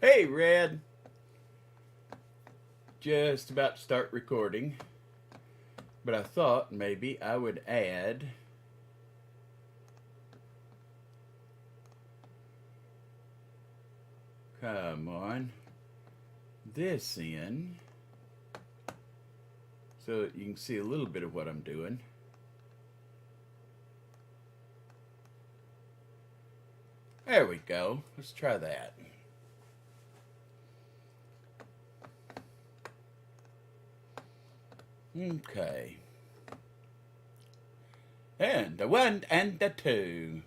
Hey, Red. Just about to start recording, but I thought maybe I would add come on this in so that you can see a little bit of what I'm doing. There we go. Let's try that. Okay. And the one and the two.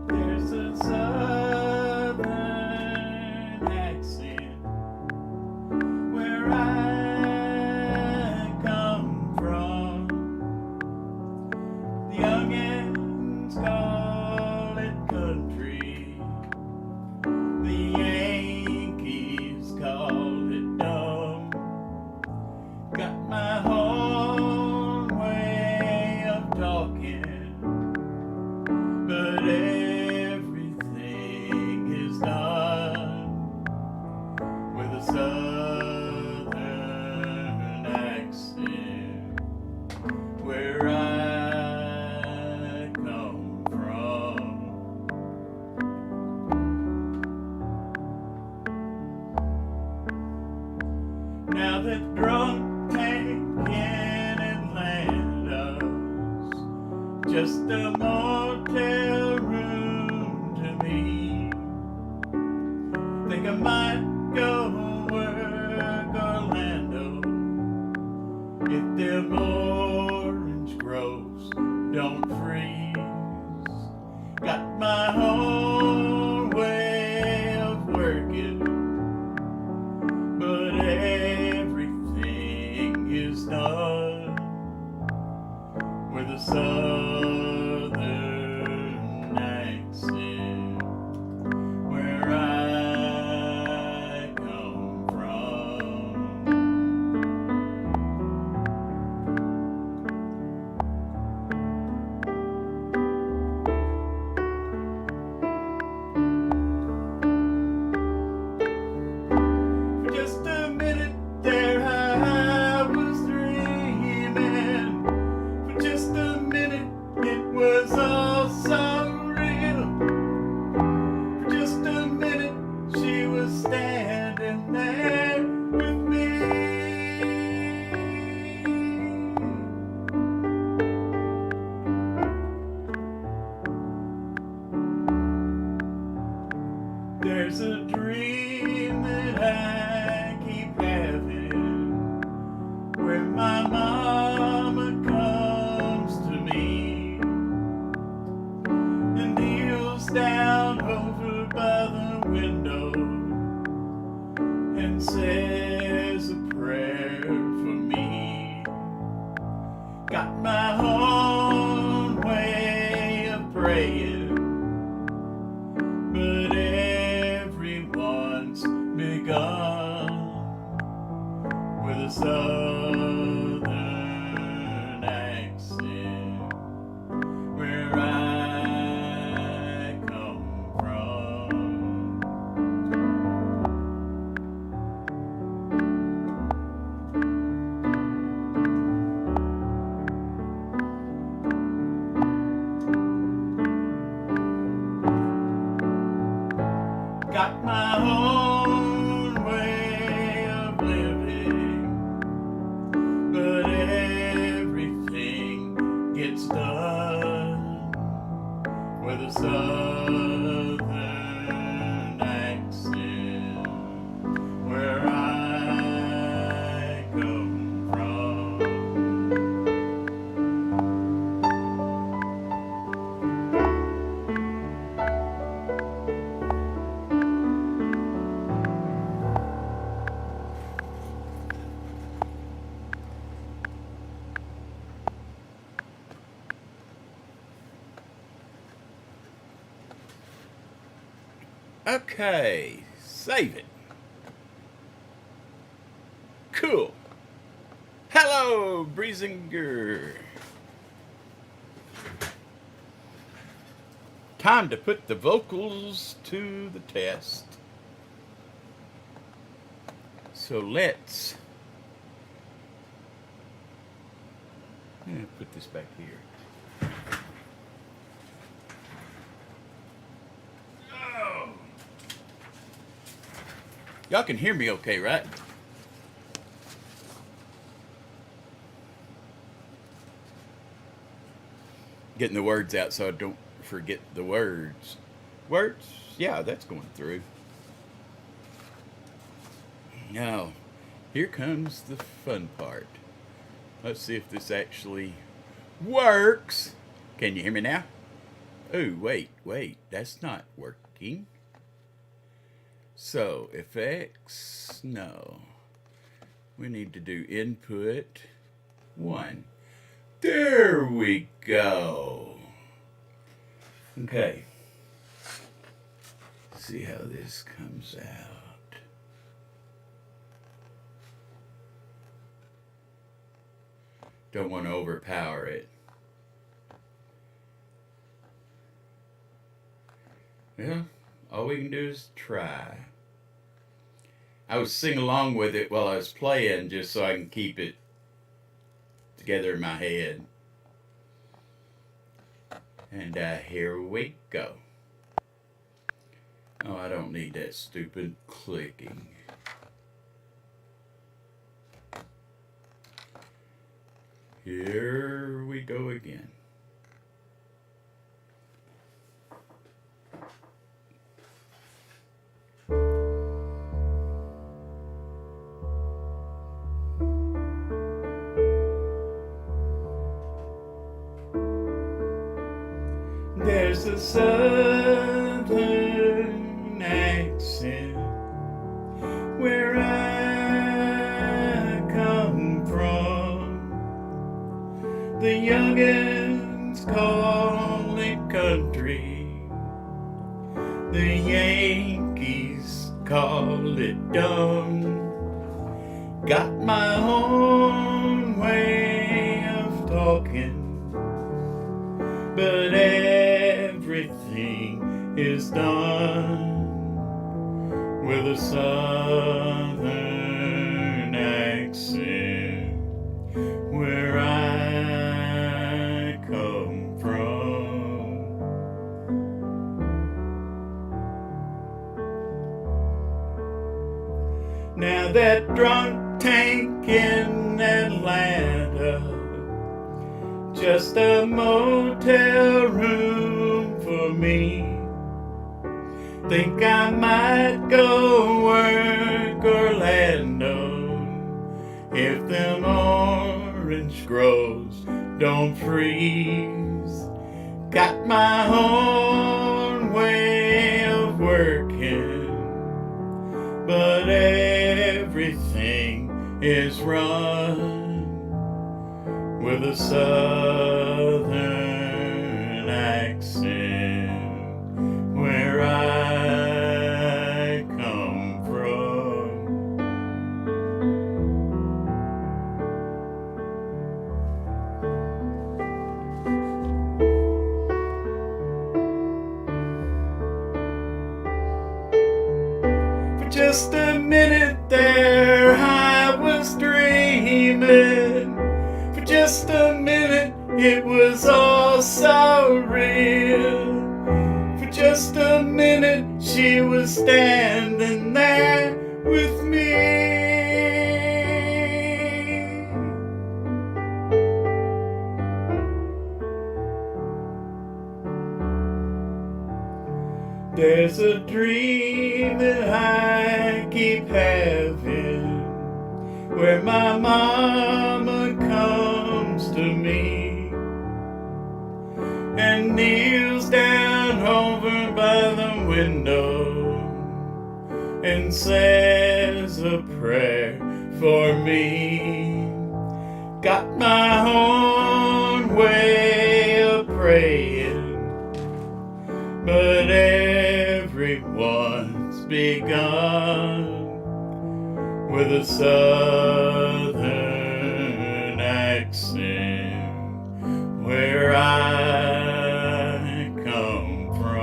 There's a southern accent where I come from. The youngins call it country. The Yankees call it dumb. Got my own way of talking, but everything is done with a southern accent where I come from. Now that drunk tank in Atlanta's just a motel room to me. Think I might go work Orlando if them orange groves don't freeze. Got my own way of working, but everything is done with a southern accent where I come from. For just a minute there I was dreaming. For just a minute it was all so real. For just a minute she was standing there with me. There's a dream that I keep having where my mama comes to me and kneels down over by the window and says a prayer for me. Got my own way of praying, but everyone's begun with a southern accent where I come from. Got my own way of living, but everything gets done with a southern accent where I come from. Okay, save it. Cool. Hello, Breezinger. Time to put the vocals to the test. So let's put this back here. Oh. Y'all can hear me okay, right? Getting the words out so I don't forget the words. Words? Yeah, that's going through. Now, here comes the fun part. Let's see if this actually works. Can you hear me now? Oh, wait, that's not working. So, effects, no. We need to do input 1. There we go. Okay. See how this comes out. Don't want to overpower it. Yeah, all we can do is try. I was singing along with it while I was playing just so I can keep it together in my head. And here we go. Oh, I don't need that stupid clicking. Here we go again. There's a southern accent where I come from. The youngins call it country. The Yankees call it dumb. Got my own way of talking, but everything is done with a southern accent where I come from. Now that drunk tank in Atlanta, just a motel room for me. Think I might go work Orlando if them orange groves don't freeze. Got my own way of working, but everything is run with a southern accent where I come from. For just a minute there I was dreaming. Just a minute, it was all so real. For just a minute, she was standing there with me. There's a dream that I keep having, where my mama comes to me and kneels down over by the window and says a prayer for me. Got my own way of praying, but everyone begun with a southern accent where I come from.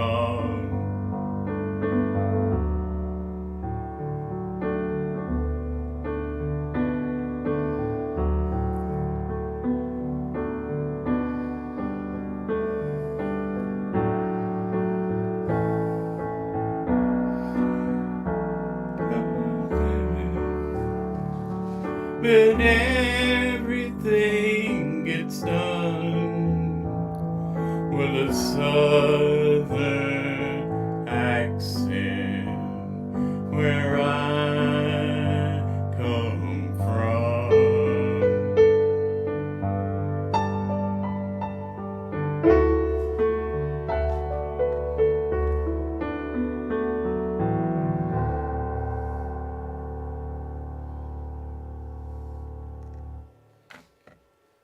But everything gets done with a southern accent where I come from.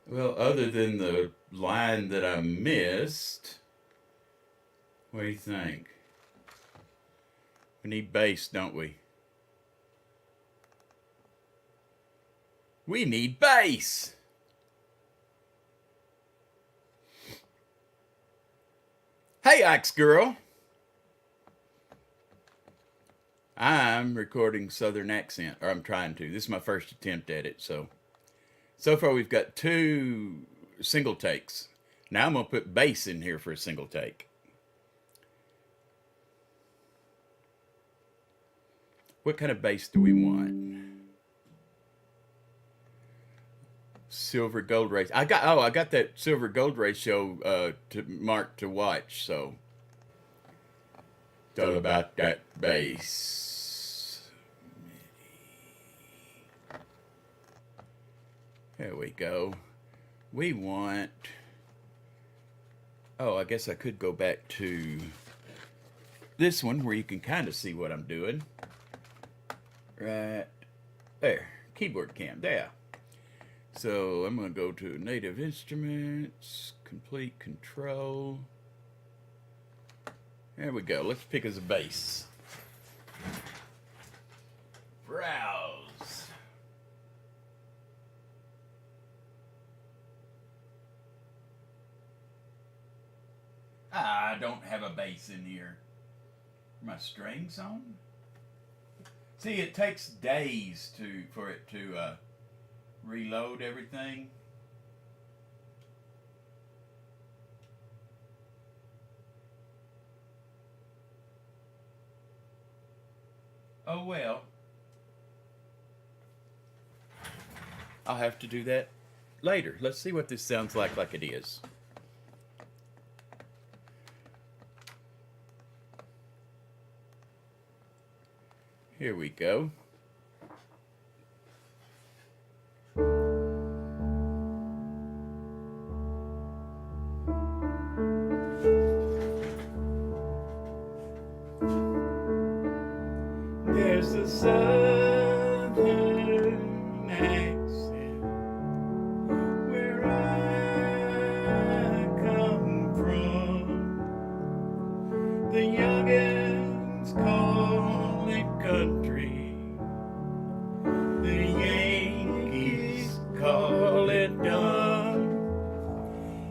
Well, other than the line that I missed, what do you think? We need bass, don't we? We need bass! Hey, Axe Girl! I'm recording Southern accent, or I'm trying to. This is my first attempt at it, so far we've got 2 single takes. Now I'm going to put bass in here for a single take. What kind of bass do we want? Silver gold ratio. I got that silver gold ratio to mark to watch, so it's all about that bass. There we go. We want... Oh, I guess I could go back to this one where you can kind of see what I'm doing. Right there. Keyboard cam. There. So I'm going to go to Native Instruments, Complete Control. There we go. Let's pick as a bass. Browse. I don't have a bass in here. Are my strings on? See, it takes days for it to reload everything. Oh well. I'll have to do that later. Let's see what this sounds like it is. Here we go. There's a southern accent where I come from. The youngins call it country. The Yankees call it dumb.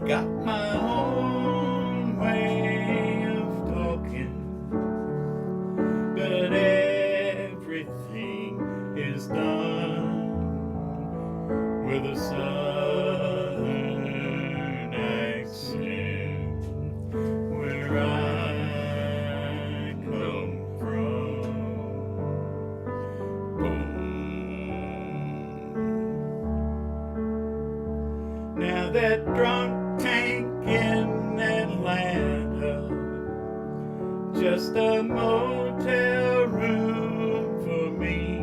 Got my own way of talking, but everything is done with a southern accent where I come from. Boom. Now that drunk tank in Atlanta, just a motel room for me.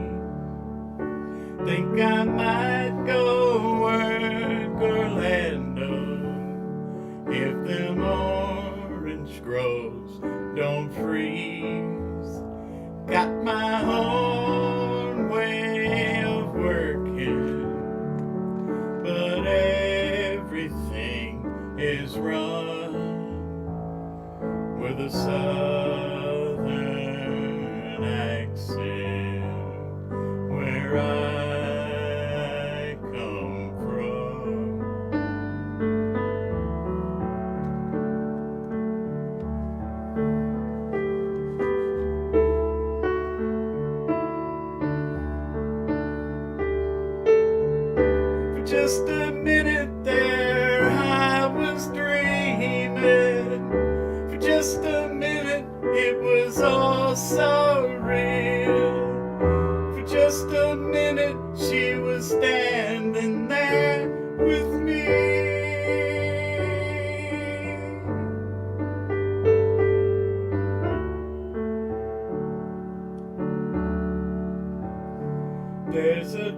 Think I might go work Orlando if them orange groves don't freeze. Got my own way of working, but everything is run with a southern accent.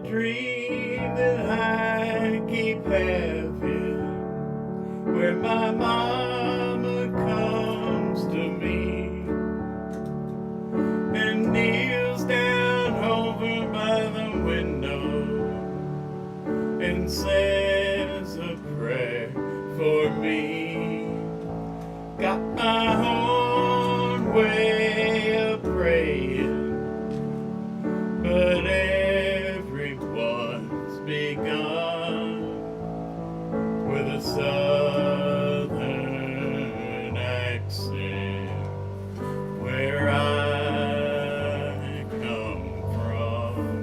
dream that I keep having, where my mama comes to me and kneels down over by the window and says a prayer for me. Got my own way of praying, but everyone's begun with a southern accent where I come from.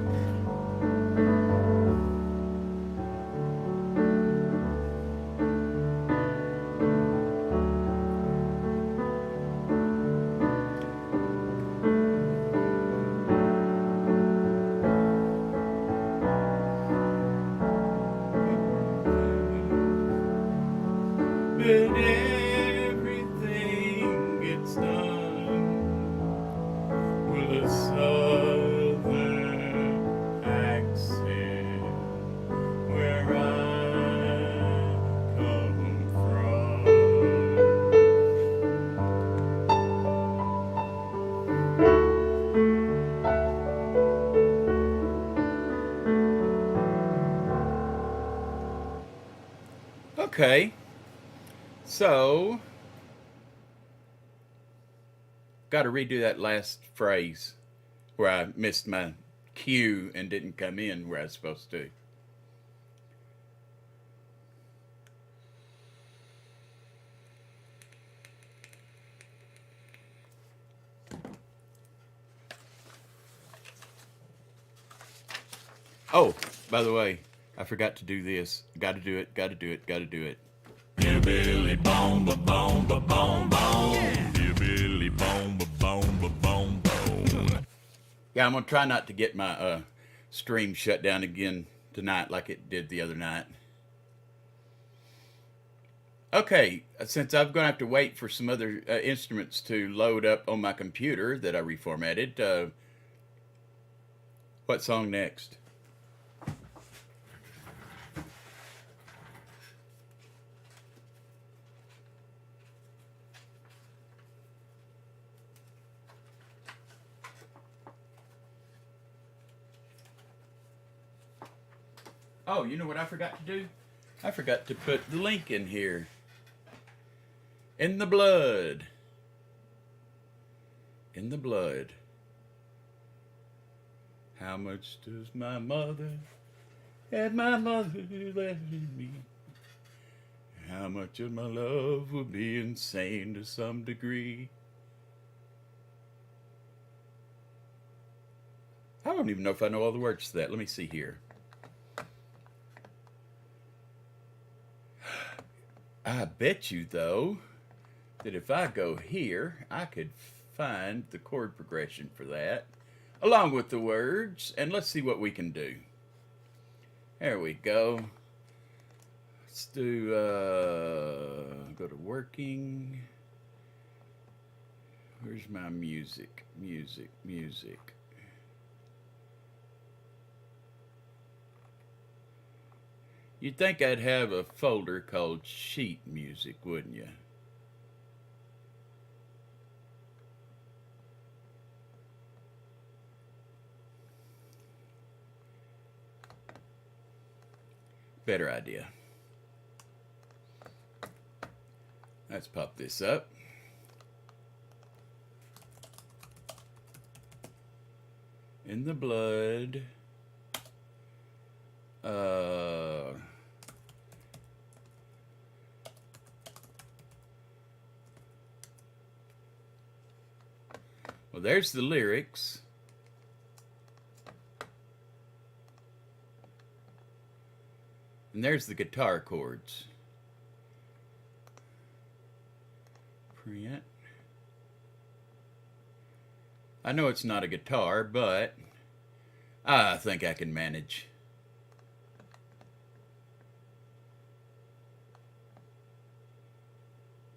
But everything gets done with a southern accent where I come from. Okay, so got to redo that last phrase where I missed my cue and didn't come in where I was supposed to. Oh, by the way, I forgot to do this. Got to do it. Got to do it. Got to do it. Billy boom ba boom ba boom boom. Billy boom ba boom ba boom boom. Yeah, I'm gonna try not to get my stream shut down again tonight like it did the other night. Okay, since I'm gonna have to wait for some other instruments to load up on my computer that I reformatted, what song next? Oh, you know what I forgot to do? I forgot to put the link in here. In the blood. In the blood. How much does my mother and my mother left in me? How much of my love will be insane to some degree? I don't even know if I know all the words to that. Let me see here. I bet you, though, that if I go here, I could find the chord progression for that, along with the words, and let's see what we can do. There we go. Let's do, go to working. Where's my music? Music. You'd think I'd have a folder called sheet music, wouldn't you? Better idea. Let's pop this up. In the blood. Well, there's the lyrics. And there's the guitar chords. Print. I know it's not a guitar, but I think I can manage.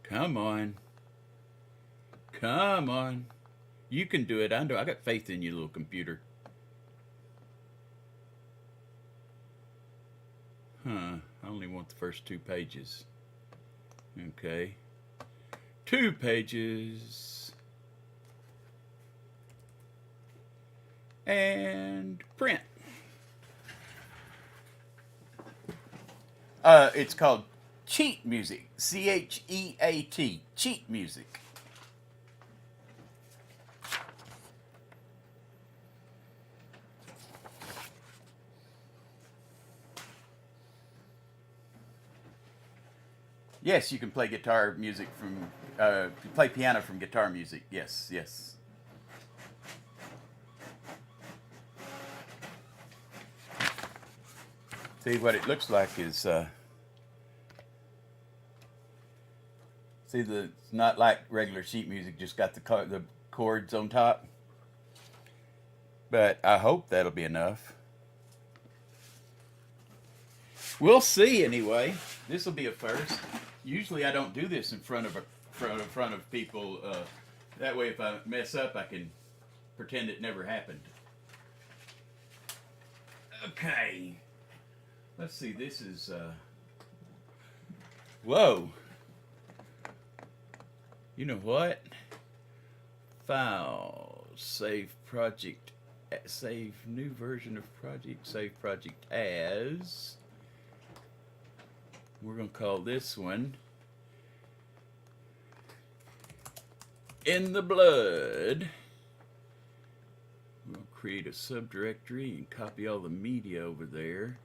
Come on. Come on. You can do it. I know. I got faith in you, little computer. I only want the first 2 pages. Okay. 2 pages. And print. It's called Cheat Music. CHEAT. Cheat Music. Yes, you can play guitar music from, play piano from guitar music. Yes, yes. See, what it looks like is, see, it's not like regular sheet music, just got the chords on top. But I hope that'll be enough. We'll see anyway. This will be a first. Usually I don't do this in front of people. That way, if I mess up, I can pretend it never happened. Okay. Let's see. This is. Whoa. You know what? File. Save project. Save new version of project. Save project as. We're going to call this one In the Blood. We'll create a subdirectory and copy all the media over there.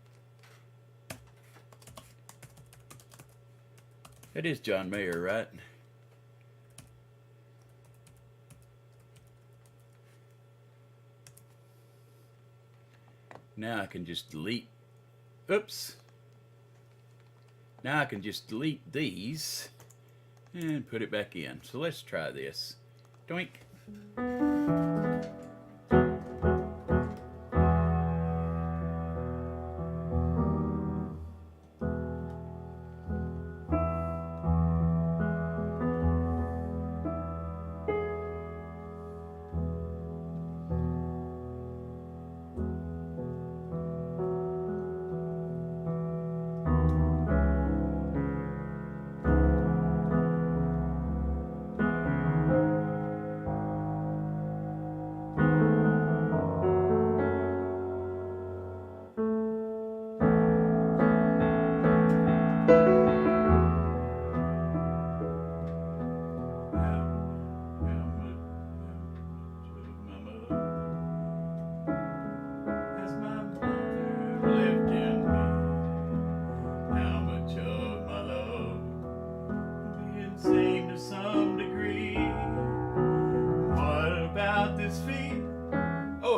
That is John Mayer, right? Now I can just delete. Oops. Now I can just delete these and put it back in. So let's try this. Doink.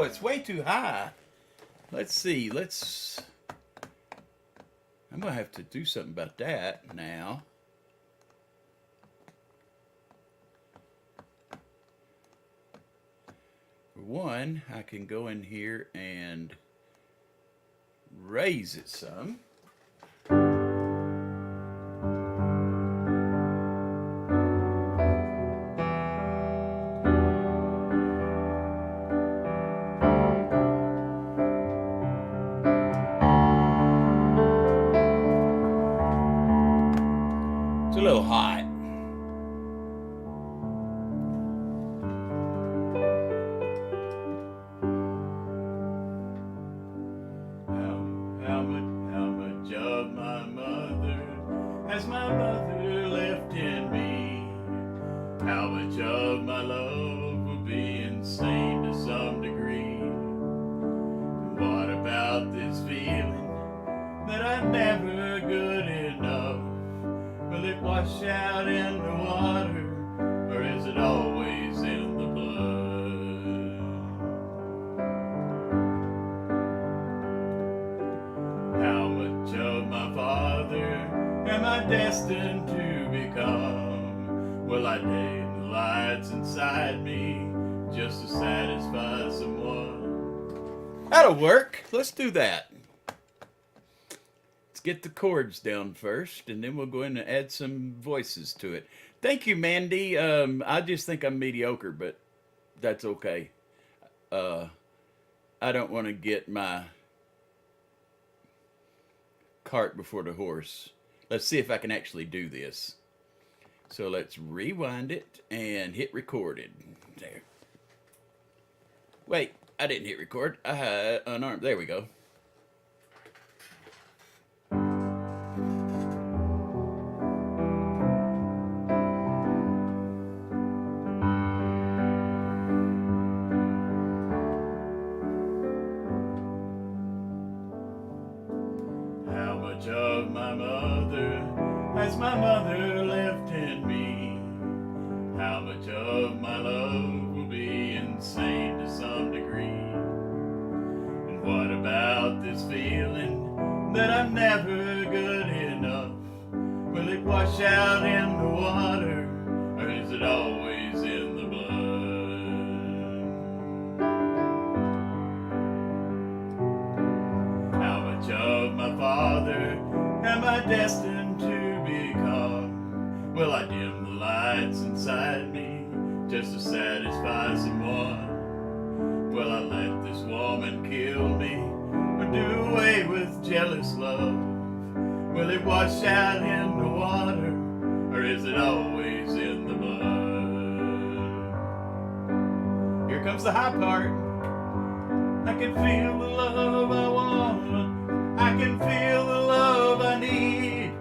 It's way too high. Let's see. I'm going to have to do something about that now. For one, I can go in here and raise it some. It's a little hot. How much of my mother has my mother left in me? How much of my love will be insane to some degree? And what about this feeling that I'm never good enough? Will it wash out in the water, or is it always in the blood? How much of my father am I destined to become? Will I dim the lights inside me just to satisfy someone? That'll work. Let's do that. Get the chords down first, and then we'll go in and add some voices to it. Thank you, Mandy. I just think I'm mediocre, but that's okay. I don't want to get my cart before the horse. Let's see if I can actually do this. So let's rewind it and hit recorded. There. Wait, I didn't hit record. I had unarmed. There we go. How much of my mother has my mother left in me? How much of my love will be insane to some degree? And what about this feeling that I'm never good enough? Will it wash out in the water, or is it always in the blood? How much of my father am I destined to become? Will I dim the lights inside me just to satisfy someone? Will I let this woman kill me or do away with jealous love? Will it wash out in the water, or is it always in the blood? Here comes the high part. I can feel the love I want, I can feel the love I need,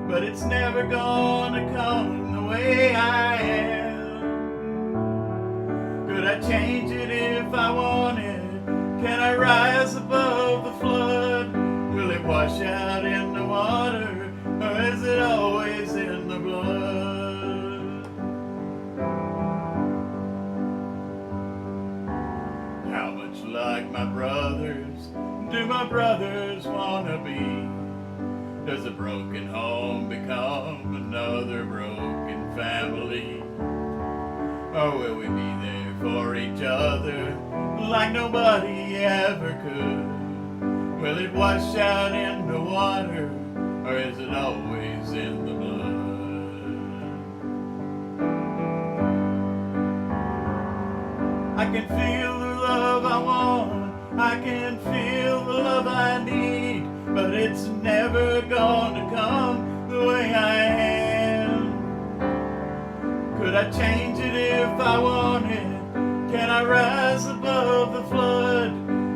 but it's never gonna come the way I am. Could I change it if I wanted? Can I rise above the flood? Will it wash out in the water, or is it always in the blood? How much like my brothers do my brothers wanna be? Does a broken home become another broken family? Or will we be there for each other like nobody ever could? Will it wash out in the water, or is it always in the blood? I can feel the love I want, I can feel the love I need, but it's never gonna come the way I am. Could I change it if I wanted? Can I rise above the flood?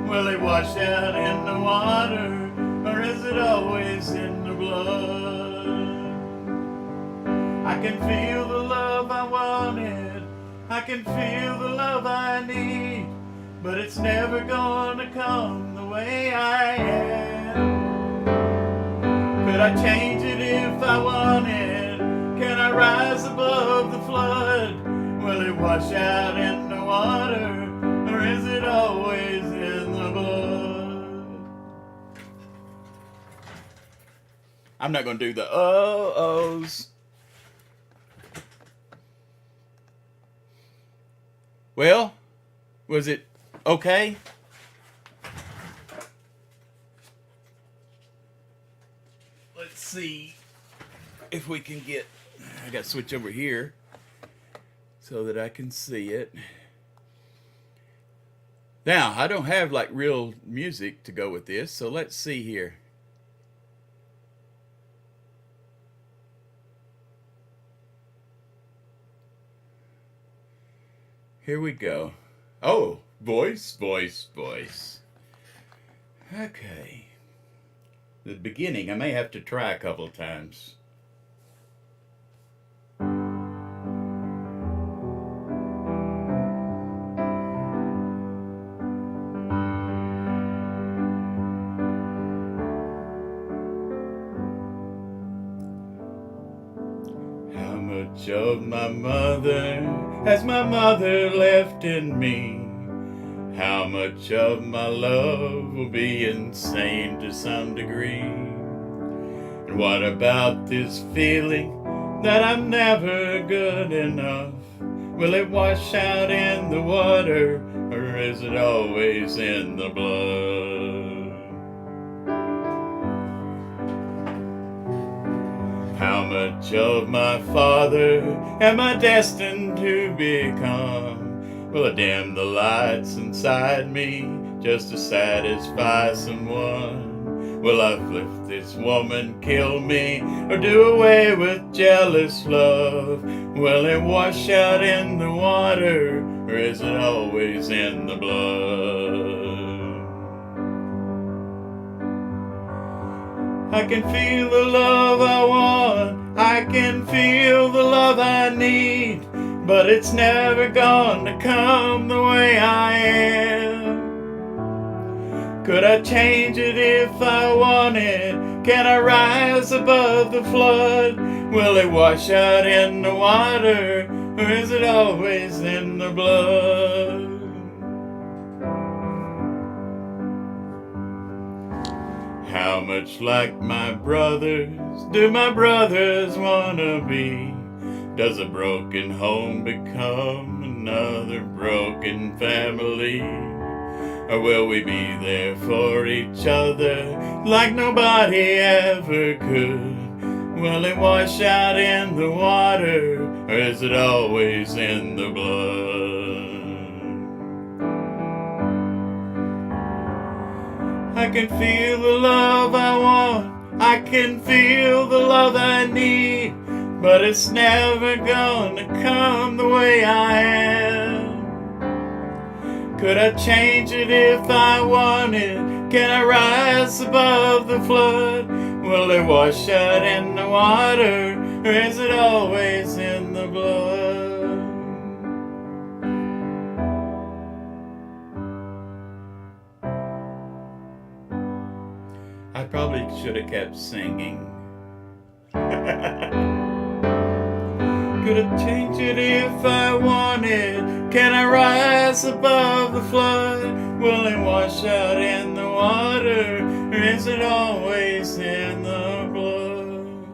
Will it wash out in the water, or is it always in the blood? I can feel the love I wanted, I can feel the love I need, but it's never gonna come the way I am. Could I change it if I wanted? Can I rise above the flood? Will it wash out in the water, or is it always in the blood? I'm not going to do the oh-ohs. Well, was it okay? Let's see if we can get, I got to switch over here so that I can see it. Now, I don't have like real music to go with this, so let's see here. Here we go. Oh, voice, voice, voice. Okay. The beginning, I may have to try a couple of times. How much of my mother has my mother left in me? How much of my love will be insane to some degree? And what about this feeling that I'm never good enough? Will it wash out in the water, or is it always in the blood? How much of my father am I destined to become? Will I dim the lights inside me just to satisfy someone? Will uplift this woman, kill me, or do away with jealous love? Will it wash out in the water, or is it always in the blood? I can feel the love I want, I can feel the love I need, but it's never gonna come the way I am. Could I change it if I wanted? Can I rise above the flood? Will it wash out in the water, or is it always in the blood? How much like my brothers do my brothers wanna be? Does a broken home become another broken family? Or will we be there for each other like nobody ever could? Will it wash out in the water, or is it always in the blood? I can feel the love I want, I can feel the love I need, but it's never gonna come the way I am. Could I change it if I wanted? Can I rise above the flood? Will it wash out in the water, or is it always in the blood? I probably should have kept singing. Could I change it if I wanted? Can I rise above the flood? Will it wash out in the water, or is it always in the blood?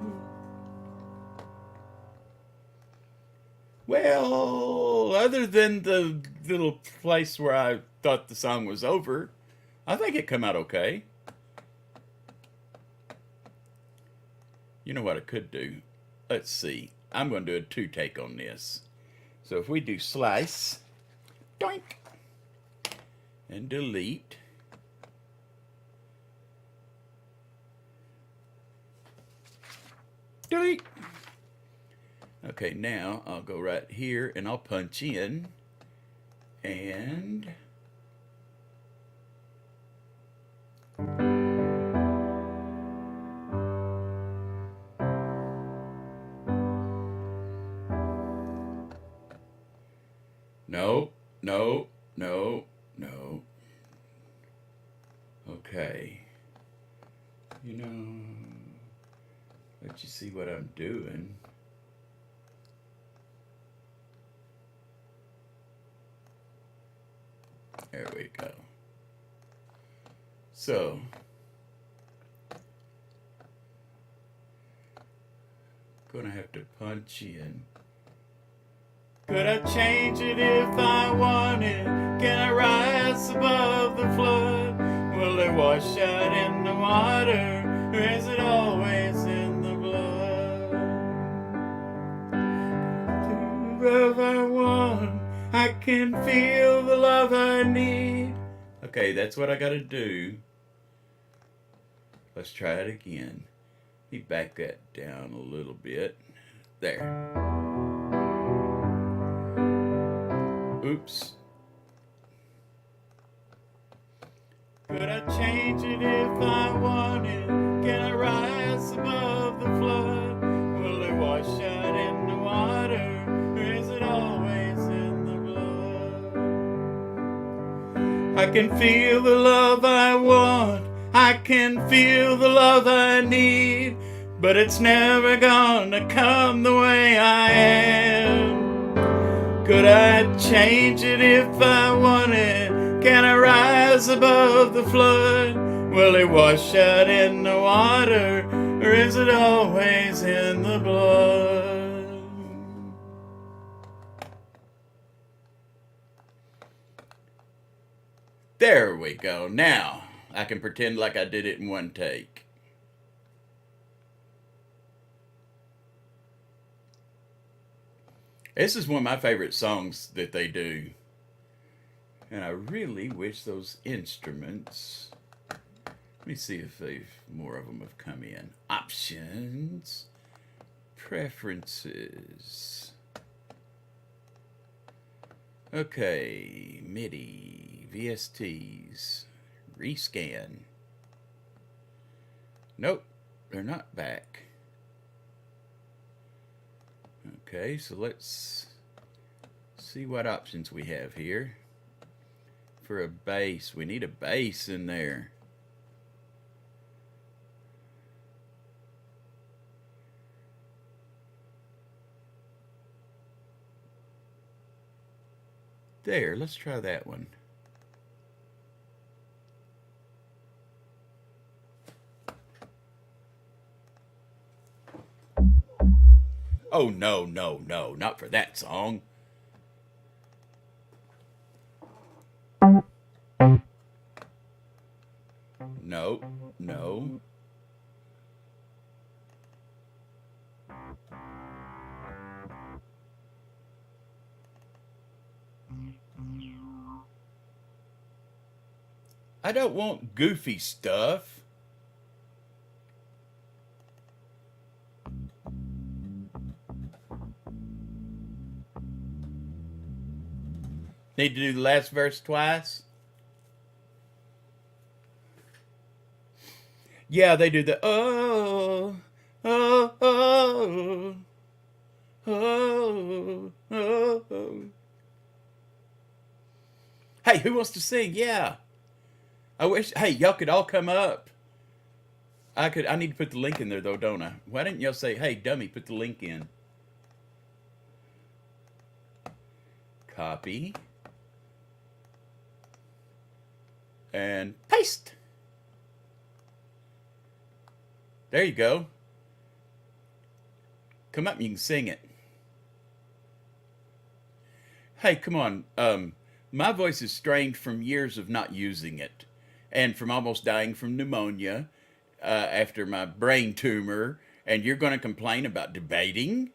Well, other than the little place where I thought the song was over, I think it come out okay. You know what I could do? Let's see. I'm going to do a two take on this. So if we do slice, doink, and delete, delete. Okay, now I'll go right here and I'll punch in, and no, no, no, no. Okay. You know, let you see what I'm doing. There we go. So, gonna have to punch in. Could I change it if I wanted? Can I rise above the flood? Will it wash out in the water, or is it always in the blood? The love I want, I can feel the love I need. Okay, that's what I gotta do. Let's try it again. Let me back that down a little bit. There. Oops. Could I change it if I wanted? Can I rise above the flood? Will it wash out in the water, or is it always in the blood? I can feel the love I want, I can feel the love I need, but it's never gonna come the way I am. Could I change it if I wanted? Can I rise above the flood? Will it wash out in the water, or is it always in the blood? There we go. Now I can pretend like I did it in one take. This is one of my favorite songs that they do. And I really wish those instruments Let me see if more of them have come in. Options, preferences. Okay, MIDI, VSTs, rescan. Nope, they're not back. Okay, so let's see what options we have here. For a bass, we need a bass in there. There, let's try that one. Oh, no, no, no, not for that song. No, no. I don't want goofy stuff. Need to do the last verse twice? Yeah, they do the oh, oh, oh, oh, oh, oh. Hey, who wants to sing? Yeah. I wish, hey, y'all could all come up. I need to put the link in there though, don't I? Why didn't y'all say, hey, dummy, put the link in? Copy. And paste. There you go. Come up and you can sing it. Hey, come on. My voice is strained from years of not using it, and from almost dying from pneumonia after my brain tumor, and you're going to complain about debating?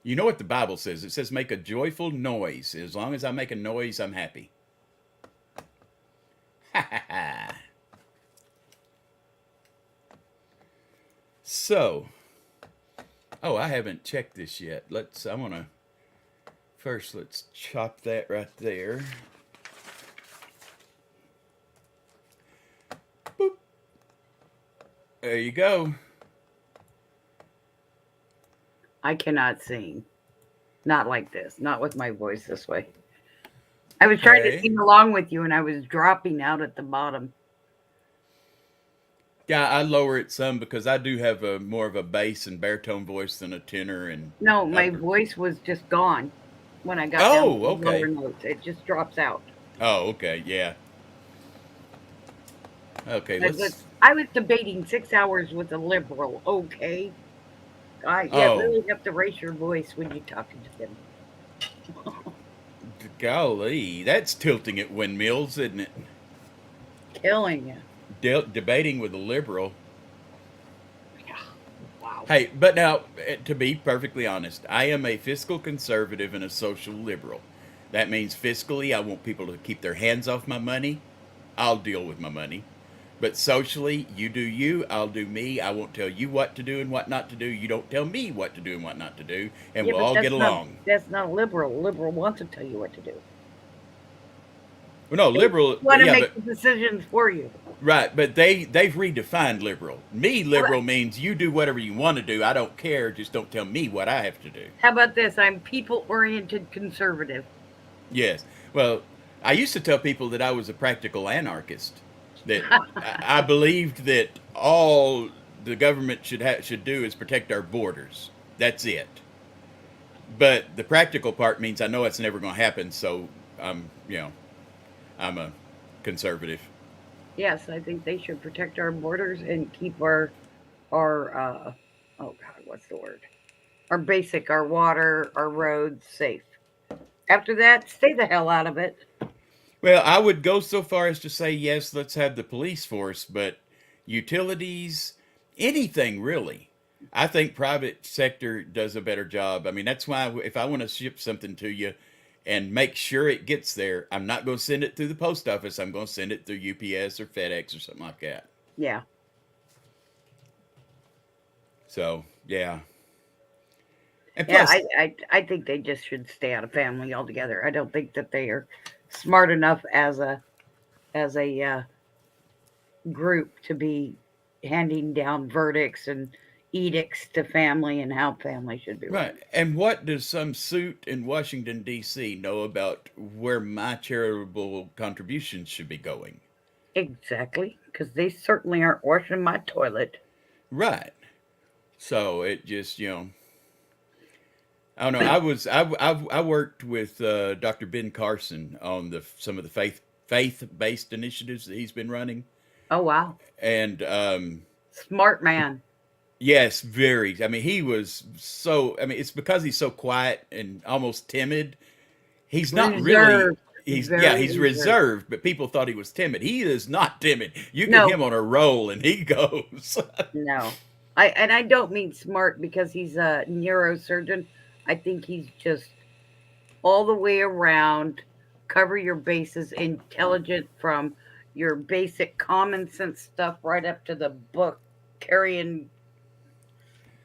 You know what the Bible says? It says make a joyful noise. As long as I make a noise, I'm happy. Ha ha ha. So, oh, I haven't checked this yet. Let's chop that right there. Boop. There you go. I cannot sing. Not like this. Not with my voice this way. I was trying to sing along with you and I was dropping out at the bottom. Yeah, I lower it some because I do have a more of a bass and baritone voice than a tenor. And no, my voice was just gone when I got down to the lower notes. It just drops out. Oh, okay, yeah. Okay, I was debating 6 hours with a liberal. Okay, really have to raise your voice when you're talking to them. Golly, that's tilting at windmills, isn't it? Killing you. Debating with a liberal. Yeah. Wow. Hey, but now, to be perfectly honest, I am a fiscal conservative and a social liberal. That means fiscally, I want people to keep their hands off my money. I'll deal with my money. But socially, you do you, I'll do me. I won't tell you what to do and what not to do. You don't tell me what to do and what not to do, and we'll all get along. That's not liberal. Liberal wants to tell you what to do. Well, no, liberal want to make the decisions for you. Right, but they've redefined liberal. Liberal means you do whatever you want to do. I don't care. Just don't tell me what I have to do. How about this? I'm people-oriented conservative. Yes. Well, I used to tell people that I was a practical anarchist. That I believed that all the government should do is protect our borders. That's it. But the practical part means I know it's never going to happen. So I'm a conservative. Yes, I think they should protect our borders and keep our what's the word? Our water, our roads safe. After that, stay the hell out of it. Well, I would go so far as to say, yes, let's have the police force, but utilities, anything really. I think private sector does a better job. I mean, that's why if I want to ship something to you and make sure it gets there. I'm not going to send it through the post office. I'm going to send it through UPS or FedEx or something like that. Yeah. So, yeah. And Yeah, plus, I think they just should stay out of family altogether. I don't think that they are smart enough as a group to be handing down verdicts and edicts to family and how family should be run. right. And what does some suit in Washington, D.C. know about where my charitable contributions should be going? Exactly, because they certainly aren't washing my toilet. Right. So it just, I don't know. I worked with Dr. Ben Carson on some of the faith-based initiatives that he's been running. Oh wow, And smart man. yes, very. I mean, he was so. I mean, it's because he's so quiet and almost timid. He's not really. Reserved. He's Very he's reserved, but people thought he was timid. He is not timid. You No. get him on a roll, and he goes. No, I don't mean smart because he's a neurosurgeon. I think he's just all the way around, cover your bases, intelligent from your basic common sense stuff right up to the book carrying.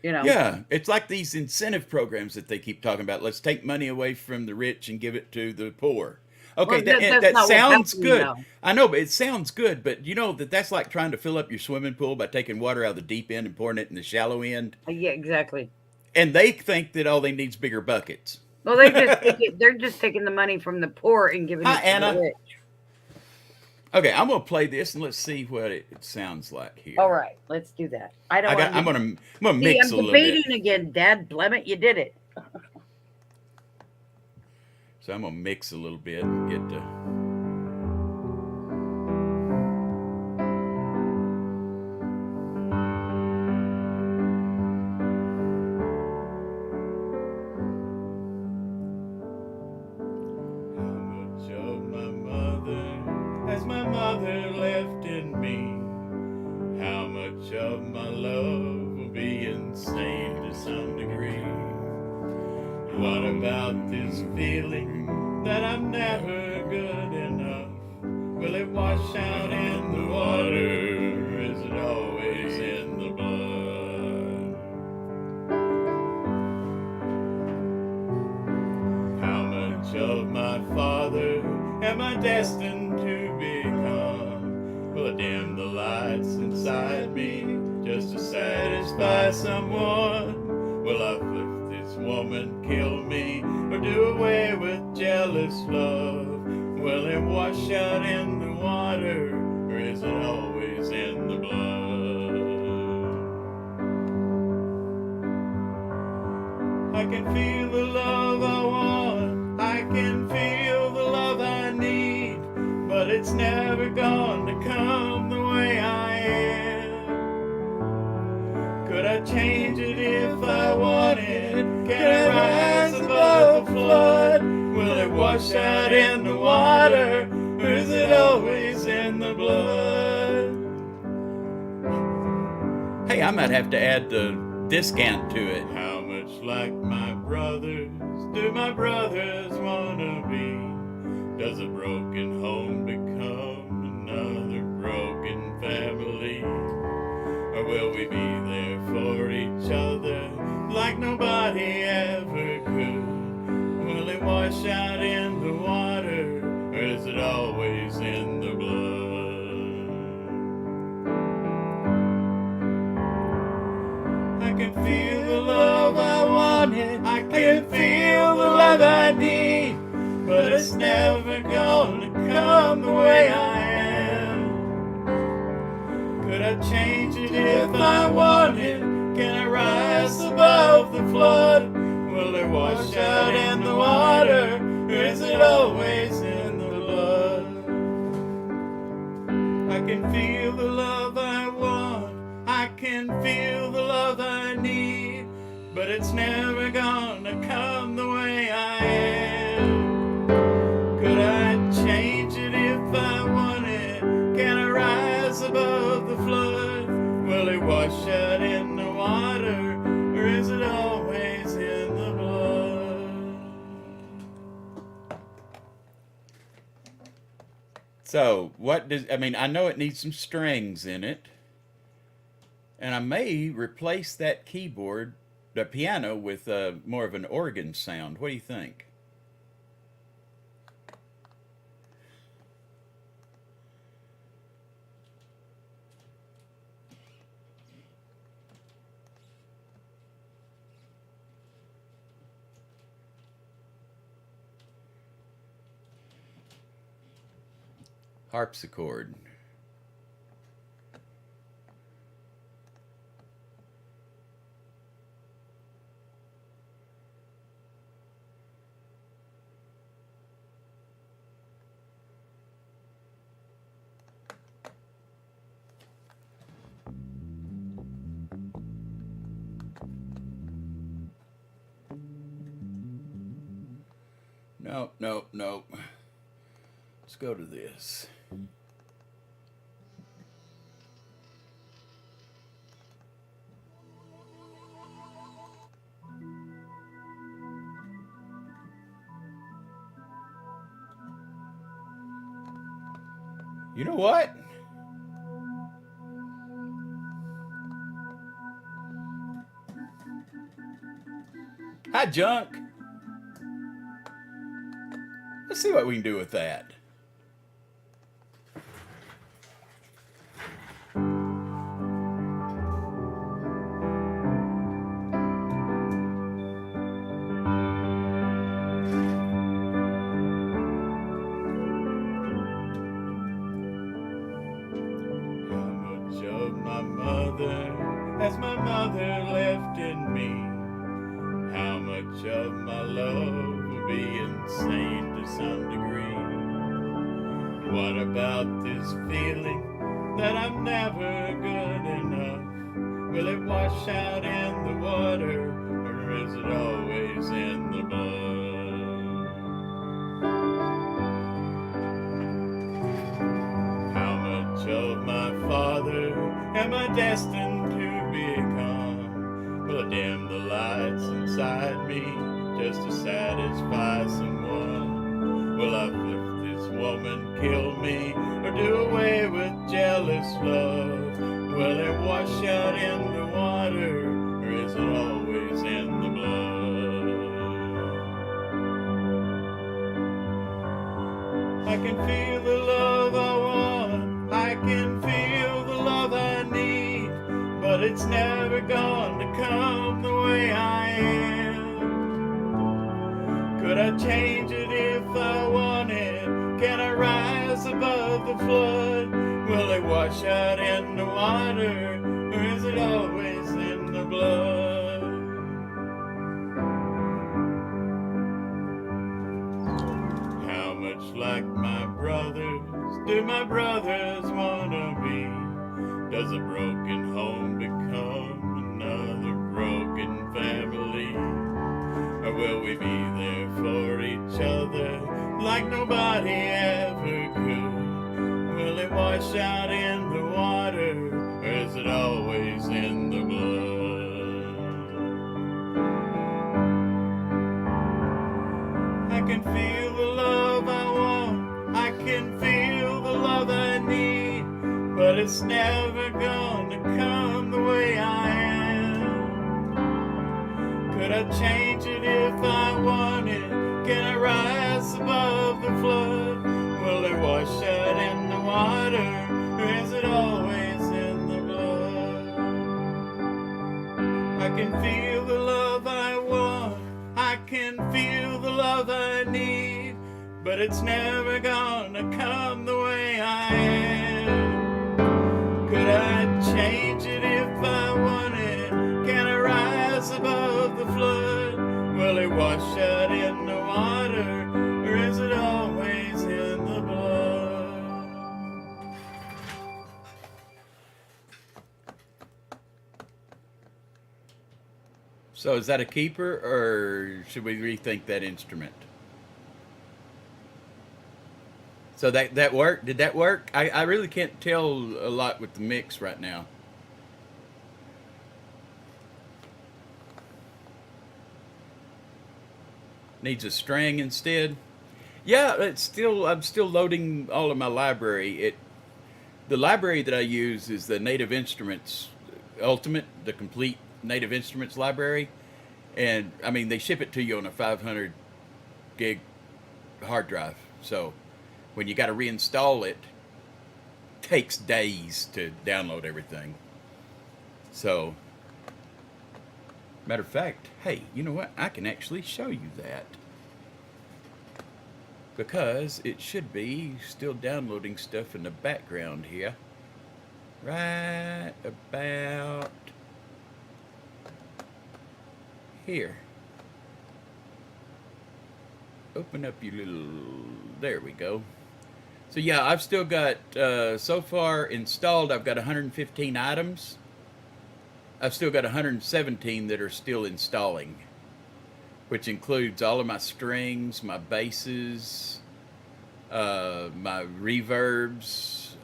Yeah, it's like these incentive programs that they keep talking about. Let's take money away from the rich and give it to the poor. Okay, Well, that's that not what's sounds happening, good. though. I know, but it sounds good. But you know that's like trying to fill up your swimming pool by taking water out of the deep end and pouring it in the shallow end. Yeah, exactly. And they think that all they need is bigger buckets. Well, they're just taking the money from the poor and giving Hi, it to Anna. the rich. Okay, I'm gonna play this and let's see what it sounds like here. All right, let's do that. I'm I'm gonna See, mix I'm a little bit. debating again, Dad. Blemmet, you did it. So I'm gonna mix a little bit and get to. How much of my mother has my mother left in me? How much of my love will be insane to some degree? What about this feeling that I'm never good enough? Will it wash out in the water? Or is it always in the blood? How much of my father am I destined to become? Will I dim the lights inside me just to satisfy someone? Will I flip this woman, kill me, or do away with jealous love? Will it wash out in the water, or is it always in the blood? I can feel the love I want, I can feel the love I need, but it's never gonna come the way I am. Could I change it if I wanted? Can I rise above the flood? Will it wash out in the water, or is it always in the blood? Hey, I might have to add the discount to it. How much like my brothers do my brothers wanna be? Does a broken home become another broken family? Or will we be there for each other like nobody ever could? Will it wash out in the water, or is it always in the blood? I can feel the love I wanted, I can feel the love I need, but it's never gonna come the way I am. Could I change it if I wanted? Can I rise above the flood? Will it wash out in the water, or is it always in the blood? I can feel the love I want, I can feel the love I need, but it's never gonna come the way I am. Could I change it if I wanted? Can I rise above the flood? Will it wash out in the water, or is it always in the blood? So, what does, I mean, I know it needs some strings in it. And I may replace that keyboard, the piano, with more of an organ sound. What do you think? Harpsichord. No, no, no. Let's go to this. You know what? Hi, junk. Let's see what we can do with that. How much of my mother has my mother left in me? How much of my love will be insane to some degree? What about this feeling that I'm never good enough? Will it wash out in the water, or is it always in the blood? How much of my father am I destined to become? Will I dim the lights inside me just to satisfy someone? Will I flip this woman, kill me, or do away with jealous love? Will it wash out in the water, or is it always in the blood? I can feel the love I want, I can feel the love I need, but it's never gonna come the way I am. Could I change it if I wanted? Can I rise above the flood? Will it wash out in the water, or is it always in the blood? How much like my brothers do my brothers wanna be? Does a broken home become another broken family? Or will we be there for each other like nobody ever could? Will it wash out in the water, or is it always in the blood? I can feel the love I want, I can feel the love I need, but it's never gonna come the way I am. Could I change it if I wanted? Can I rise above the flood? Will it wash out in the water, or is it always in the blood? I can feel the love I want, I can feel the love I need, but it's never gonna come the way I am. Could I change it if I wanted? Can I rise above the flood? Will it wash out in the water, or is it always in the blood? So is that a keeper, or should we rethink that instrument? So that worked? Did that work? I really can't tell a lot with the mix right now. Needs a string instead. Yeah, it's still I'm still loading all of my library. The library that I use is the Native Instruments Ultimate, the complete Native Instruments library, and I mean they ship it to you on a 500 gig hard drive. So when you got to reinstall it, takes days to download everything. So, matter of fact, hey, you know what? I can actually show you that because it should be still downloading stuff in the background here. Right about here. Open up your little. There we go. So yeah, I've still got so far installed. I've got 115 items. I've still got 117 that are still installing, which includes all of my strings, my basses, my reverbs,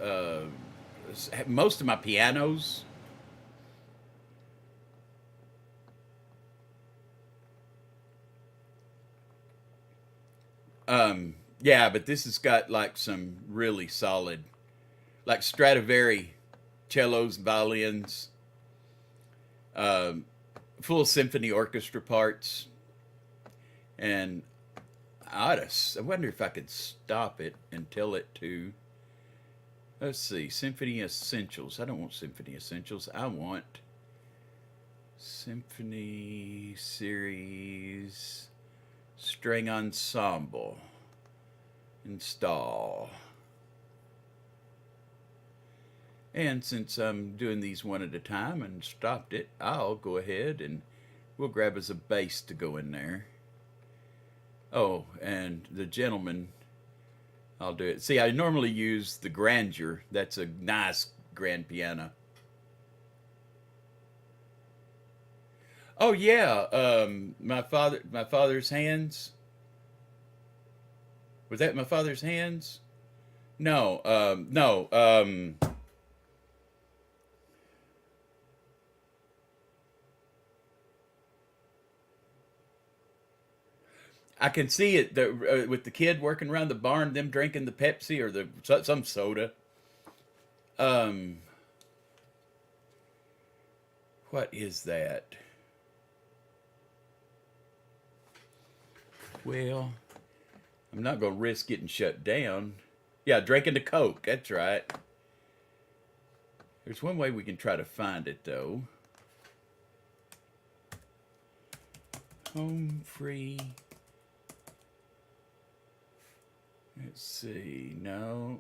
most of my pianos. Yeah, but this has got like some really solid, like Stradivari cellos, violins, um, full symphony orchestra parts, and I wonder if I could stop it and tell it to. Let's see, Symphony Essentials. I don't want Symphony Essentials. I want Symphony Series String Ensemble. Install. And since I'm doing these one at a time and stopped it, I'll go ahead and we'll grab as a bass to go in there. Oh, and the gentleman, I'll do it. See, I normally use the Grandeur. That's a nice grand piano. Oh yeah, my father's hands. Was that my father's hands? No, no. I can see it with the kid working around the barn, them drinking the Pepsi or the some soda. Um, what is that? Well, I'm not gonna risk getting shut down. Yeah, drinking the Coke. That's right. There's one way we can try to find it though. Home free. Let's see. No.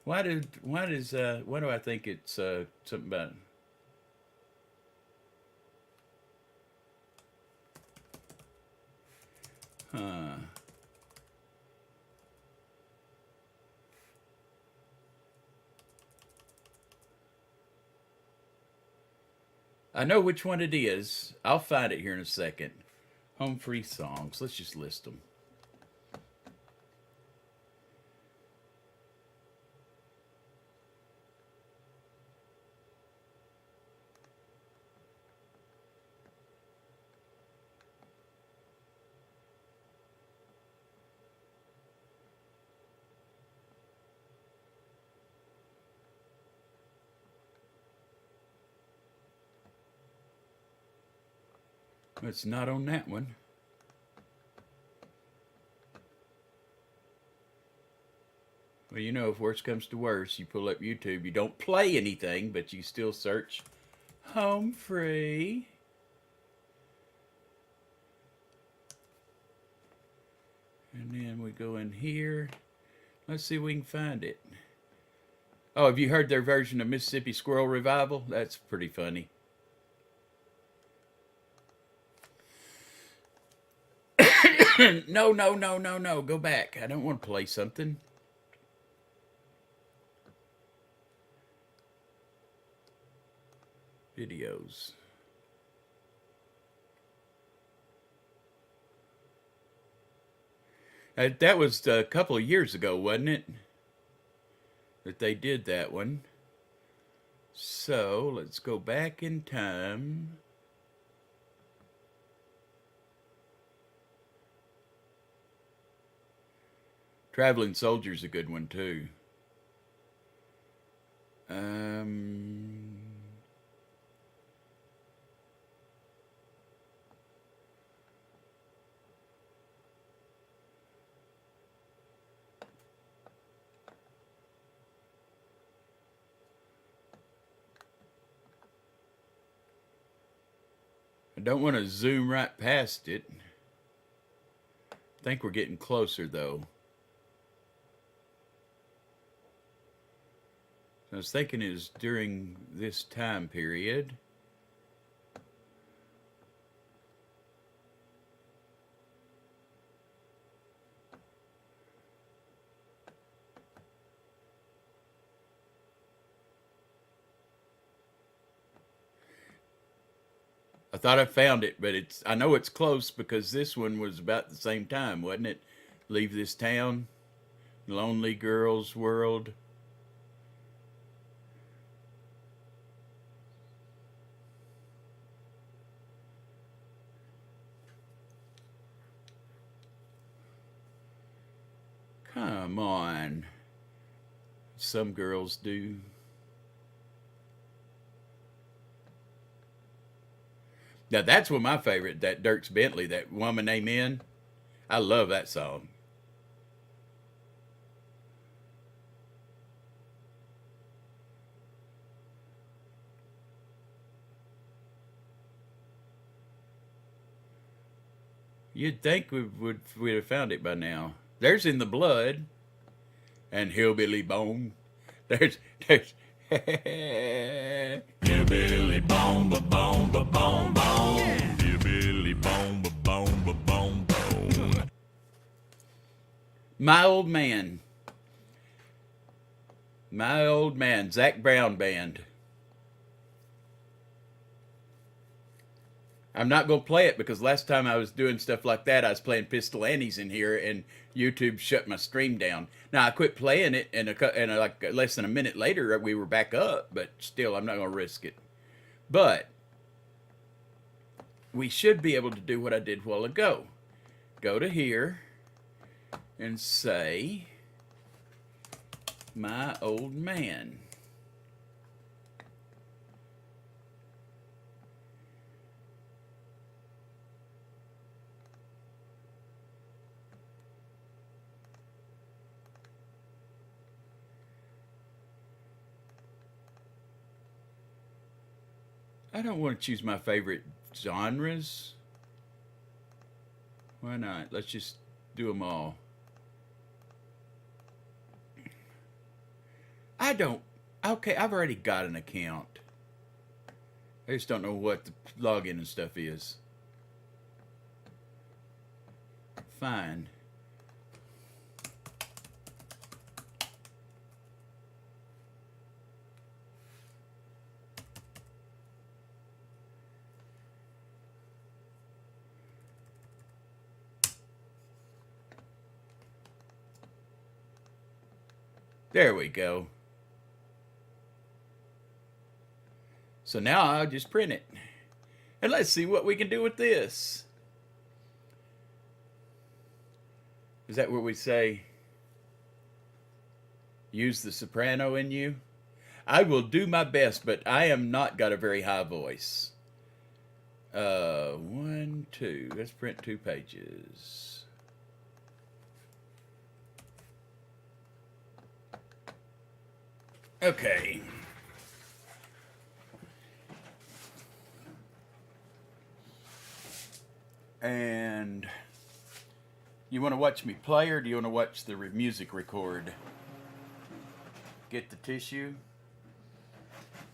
Why do I think it's something about huh. I know which one it is. I'll find it here in a second. Home free songs. Let's just list them. It's not on that one. Well, you know, if worse comes to worse, you pull up YouTube. You don't play anything, but you still search home free. And then we go in here. Let's see if we can find it. Oh, have you heard their version of Mississippi Squirrel Revival? That's pretty funny. No, no, no, no, no. Go back. I don't want to play something. Videos. That was a couple of years ago, wasn't it? That they did that one. So let's go back in time. Traveling Soldier's a good one too. I don't want to zoom right past it. I think we're getting closer though. I was thinking it was during this time period. I thought I found it, but I know it's close because this one was about the same time, wasn't it? Leave This Town, Lonely Girls World. Come on. Some girls do. Now that's one of my favorite, that Dierks Bentley, that Woman Amen. I love that song. You'd think we'd have found it by now. There's In the Blood and Hillbilly Bone. There's Hillbilly bone, ba bone, ba bone, bone. Hillbilly bone, ba bone, ba bone, bone. My Old Man. My Old Man, Zac Brown Band. I'm not going to play it because last time I was doing stuff like that, I was playing Pistol Annie's in here and YouTube shut my stream down. Now, I quit playing it and like less than a minute later, we were back up, but still, I'm not going to risk it. But we should be able to do what I did a while ago. Go to here and say, My Old Man. I don't want to choose my favorite genres. Why not? Let's just do them all. Okay, I've already got an account. I just don't know what the login and stuff is. Fine. There we go. So now I'll just print it. And let's see what we can do with this. Is that where we say, use the soprano in you? I will do my best, but I am not got a very high voice. 1, 2. Let's print 2 pages. Okay. And you want to watch me play or do you want to watch the music record? Get the tissue.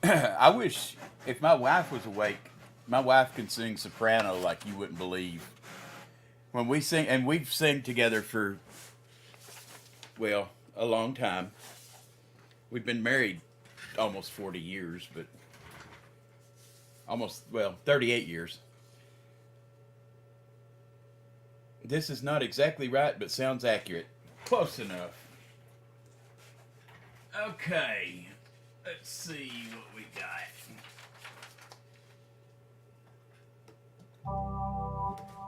I wish if my wife was awake, my wife can sing soprano like you wouldn't believe. When we sing, and we've sang together for, well, a long time. We've been married almost 40 years, but 38 years. This is not exactly right, but sounds accurate. Close enough. Okay, let's see what we got.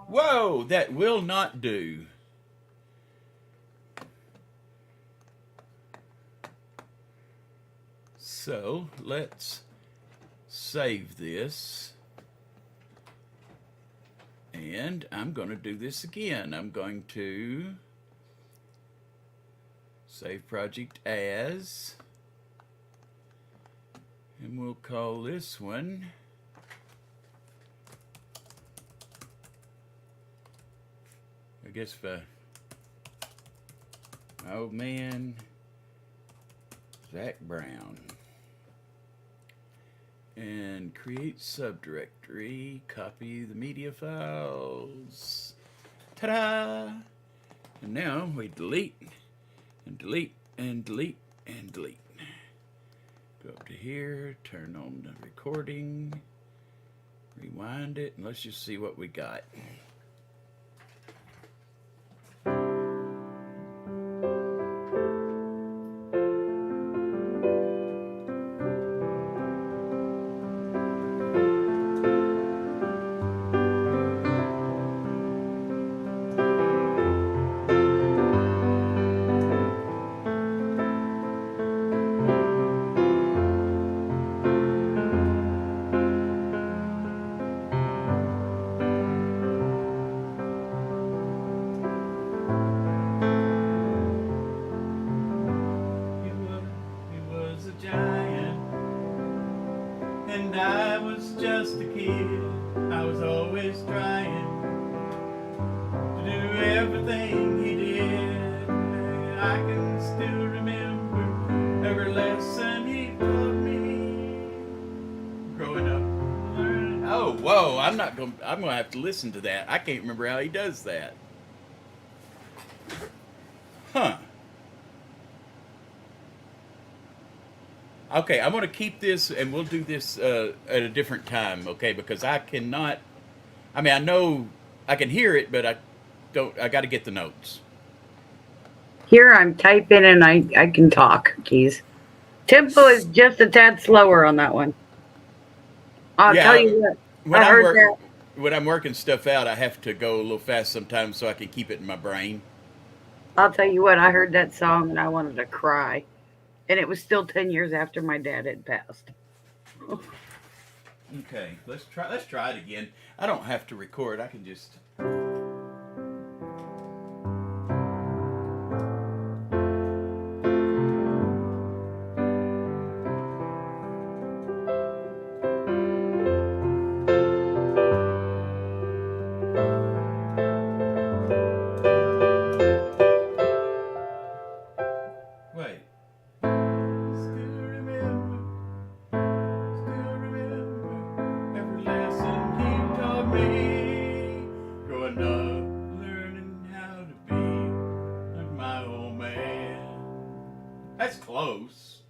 Whoa, that will not do. So let's save this. And I'm going to do this again. I'm going to save project as, and we'll call this one I guess my old man Zac Brown. And create subdirectory, copy the media files. Ta-da! And now we delete and delete and delete and delete. Go up to here, turn on the recording, rewind it, and let's just see what we got. And I was just a kid. I was always trying to do everything he did. I can still remember every lesson he taught me. Growing up, learning. Oh, whoa! I'm gonna have to listen to that. I can't remember how he does that. Huh. Okay, I'm going to keep this, and we'll do this at a different time, okay? Because I cannot, I mean, I know I can hear it, but I got to get the notes. Here I'm typing and I can talk, Keys. Tempo is just a tad slower on that one. I'll tell you what. When I'm working stuff out, I have to go a little fast sometimes so I can keep it in my brain. I'll tell you what, I heard that song and I wanted to cry. And it was still 10 years after my dad had passed. Okay, let's try it again. I don't have to record. I can just. Wait. That's close.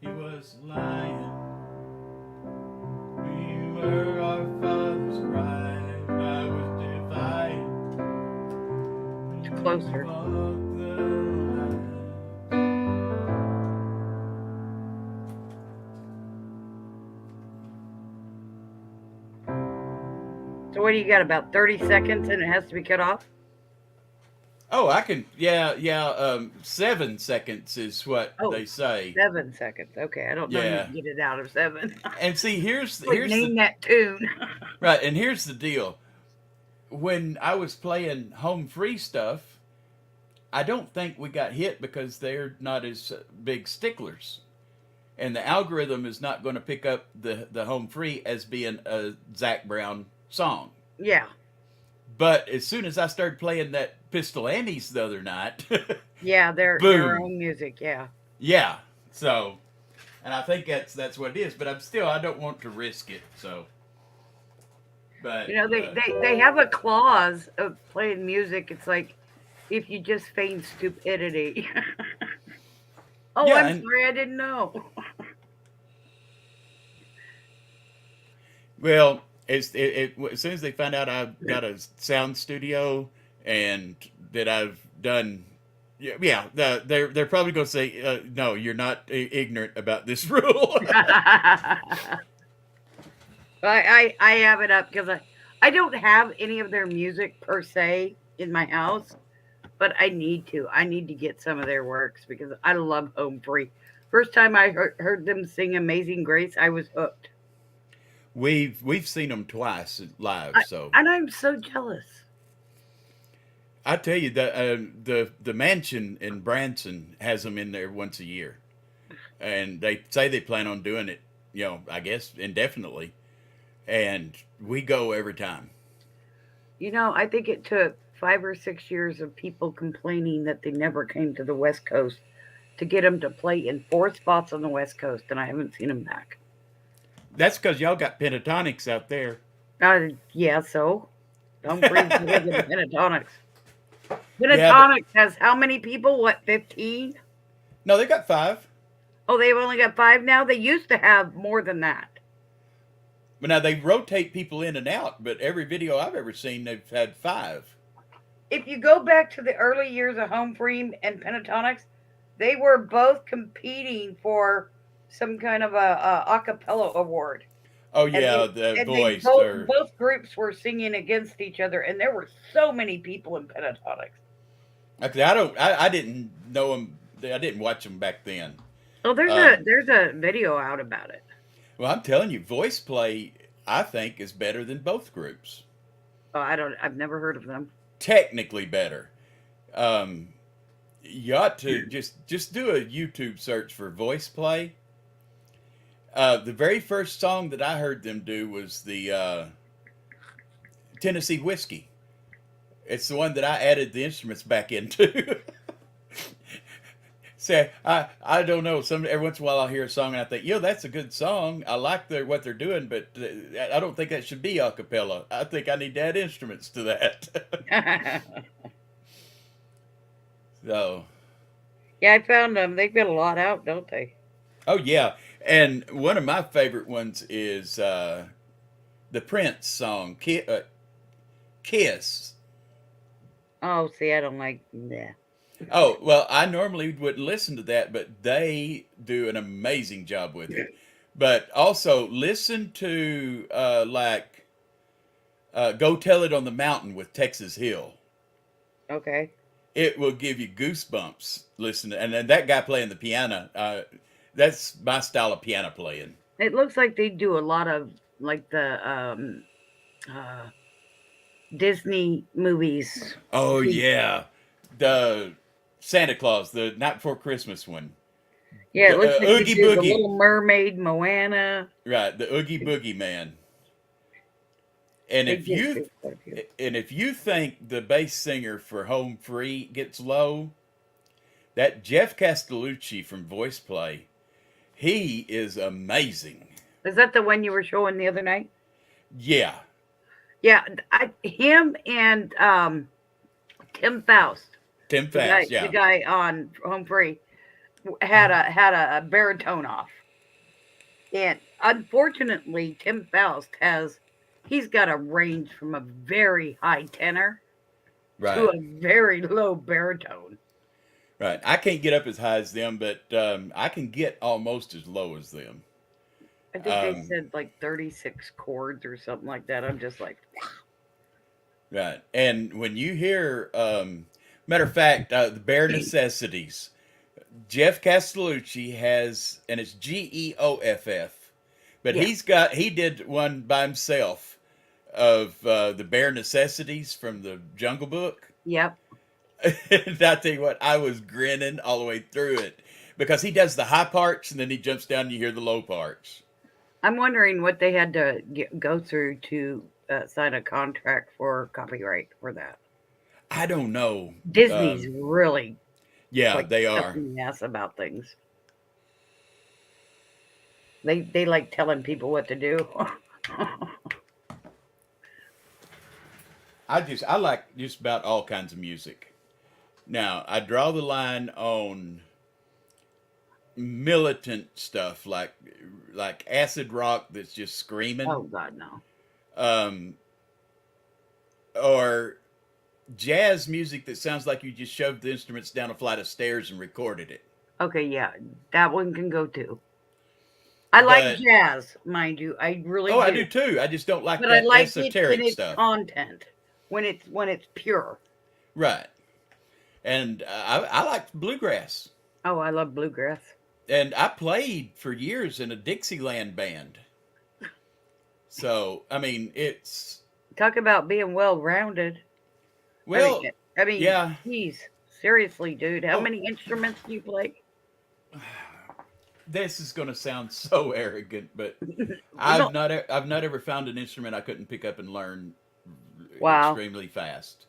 He was lying. We were our father's bride. I was defiant. It's closer. So what do you got, about 30 seconds and it has to be cut off? Oh, I can, yeah. 7 seconds is what they say. 7 seconds. Okay, I don't know how to get it out of 7. And see, here's name that tune. Right, and here's the deal. When I was playing home free stuff, I don't think we got hit because they're not as big sticklers. And the algorithm is not going to pick up the home free as being a Zac Brown song. Yeah. But as soon as I started playing that Pistol Annie's the other night, yeah, their own music, yeah. Yeah. So, and I think that's what it is. But I don't want to risk it. So, but you know, they have a clause of playing music. It's like if you just feign stupidity. Oh, yeah, I'm sorry, I didn't know. Well, as soon as they find out I've got a sound studio and that I've done, they're probably going to say, no, you're not ignorant about this rule. I have it up because I don't have any of their music per se in my house, but I need to. I need to get some of their works because I love home free. First time I heard them sing "Amazing Grace," I was hooked. We've seen them twice live, I, so and I'm so jealous. I tell you the mansion in Branson has them in there once a year, and they say they plan on doing it. I guess indefinitely, and we go every time. I think it took 5 or 6 years of people complaining that they never came to the West Coast to get them to play in 4 spots on the West Coast, and I haven't seen them back. That's because y'all got pentatonics out there. Yeah, so don't bring to the Pentatonics. Yeah, but Pentatonics has how many people? What, 15? no, they got five. Oh, they've only got 5 now? They used to have more than that. But now they rotate people in and out. But every video I've ever seen, they've had five. If you go back to the early years of Home Free and Pentatonics, they were both competing for some kind of a cappella award. Oh And yeah, they the and they voice both or both groups were singing against each other, and there were so many people in Pentatonics. actually, I didn't know them. I didn't watch them back then. Oh, Um, there's a video out about it. well, I'm telling you, voice play I think is better than both groups. Oh, I've never heard of them. Technically better. Um, you ought to just do a YouTube search for voice play. The very first song that I heard them do was the Tennessee Whiskey. It's the one that I added the instruments back into. Say, I don't know. Every once in a while I'll hear a song and I think, that's a good song. I like what they're doing, but I don't think that should be a cappella. I think I need to add instruments to that. So, Yeah, I found them. They get a lot out, don't they? oh yeah, and one of my favorite ones is the Prince song, Kiss. Oh, see, I don't like that. Oh, well, I normally wouldn't listen to that, but they do an amazing job with it. But also listen to Go Tell It on the Mountain with Texas Hill. Okay. It will give you goosebumps listening. And then that guy playing the piano, that's my style of piano playing. It looks like they do a lot of like the uh, Disney movies. Oh yeah, the Santa Claus, the Night Before Christmas one, Yeah, the it looks like they Oogie do the Boogie, Little Mermaid, Moana. right? The Oogie Boogie Man. And They if did you do quite a few. and if you think the bass singer for Home Free gets low, that Jeff Castellucci from Voice Play, he is amazing. Is that the one you were showing the other night? Yeah, Yeah, him and Tim Faust, Tim the guy, Fast, yeah, on Home Free, had a baritone off, and unfortunately, Tim Faust he's got a range from a very high tenor to right, a very low baritone. right. I can't get up as high as them, but I can get almost as low as them. I think they Um, said like 36 chords or something like that. I'm just like, right. And when you hear, matter of fact, the Bare Necessities, Jeff Castellucci has, and it's Geoff, but yeah, he did one by himself of the Bare Necessities from the Jungle Book. yep. And I tell you what, I was grinning all the way through it because he does the high parts and then he jumps down and you hear the low parts. I'm wondering what they had to go through to sign a contract for copyright for that. I don't know. Disney's really Yeah, like they up are. in the ass about things. They like telling people what to do. I like just about all kinds of music. Now, I draw the line on militant stuff like acid rock that's just Oh screaming, God, no. um, or jazz music that sounds like you just shoved the instruments down a flight of stairs and recorded it. Okay, yeah, that one can go too. I like But jazz, mind you. I really oh, I do do. too. I just don't like But I that like it in esoteric its stuff. content when it's pure. Right. And I like bluegrass. Oh, I love bluegrass. and I played for years in a Dixieland band. So I mean, it's Talk about being well-rounded. I mean, well, I mean, yeah. geez, seriously, dude, how Oh, many instruments do you play? this is going to sound so arrogant, but No, I've not ever found an instrument I couldn't pick up and learn wow. extremely fast.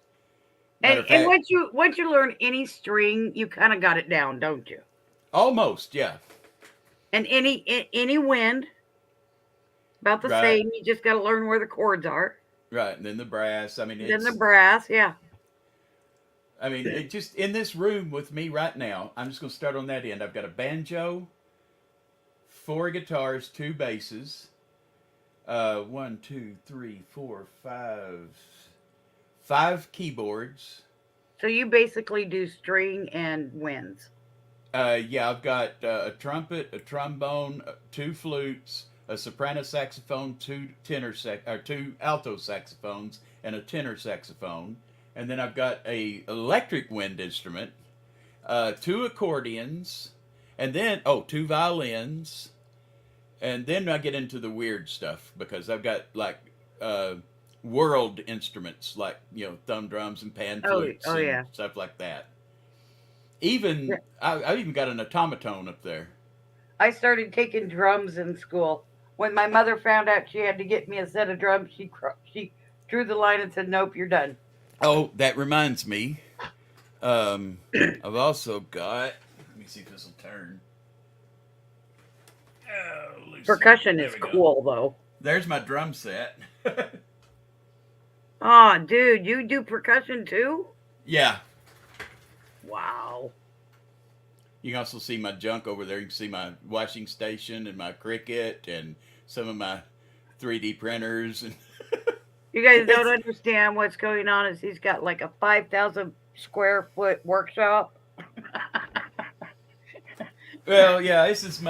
Matter And of and fact, once you learn any string, you kind of got it down, don't you? almost, yeah. And any wind, about the Right, same. You just got to learn where the chords are. right. And then the brass. Then the brass, yeah. I mean, it just in this room with me right now. I'm just going to start on that end. I've got a banjo, four guitars, two basses, one, two, three, four, five keyboards. So you basically do string and winds. Yeah, I've got a trumpet, a trombone, two flutes, a soprano saxophone, two alto saxophones, and a tenor saxophone. And then I've got a electric wind instrument, two accordions, and then two violins, and then I get into the weird stuff because I've got like uh, world instruments like thumb drums and pan Oh, flutes oh and yeah. stuff like that. Yeah. I've even got an automaton up there. I started taking drums in school. When my mother found out she had to get me a set of drums, she drew the line and said, "Nope, you're done." Oh, that reminds me. I've also got. Let me see if this will turn. Oh, loosen it. Percussion There is we go. cool though. There's my drum set. Oh, dude, you do percussion too? Yeah. Wow. You can also see my junk over there. You can see my washing station and my Cricut and some of my 3D printers. And You guys don't it's, understand what's going on is he's got like a 5,000 square foot workshop. well, yeah. This is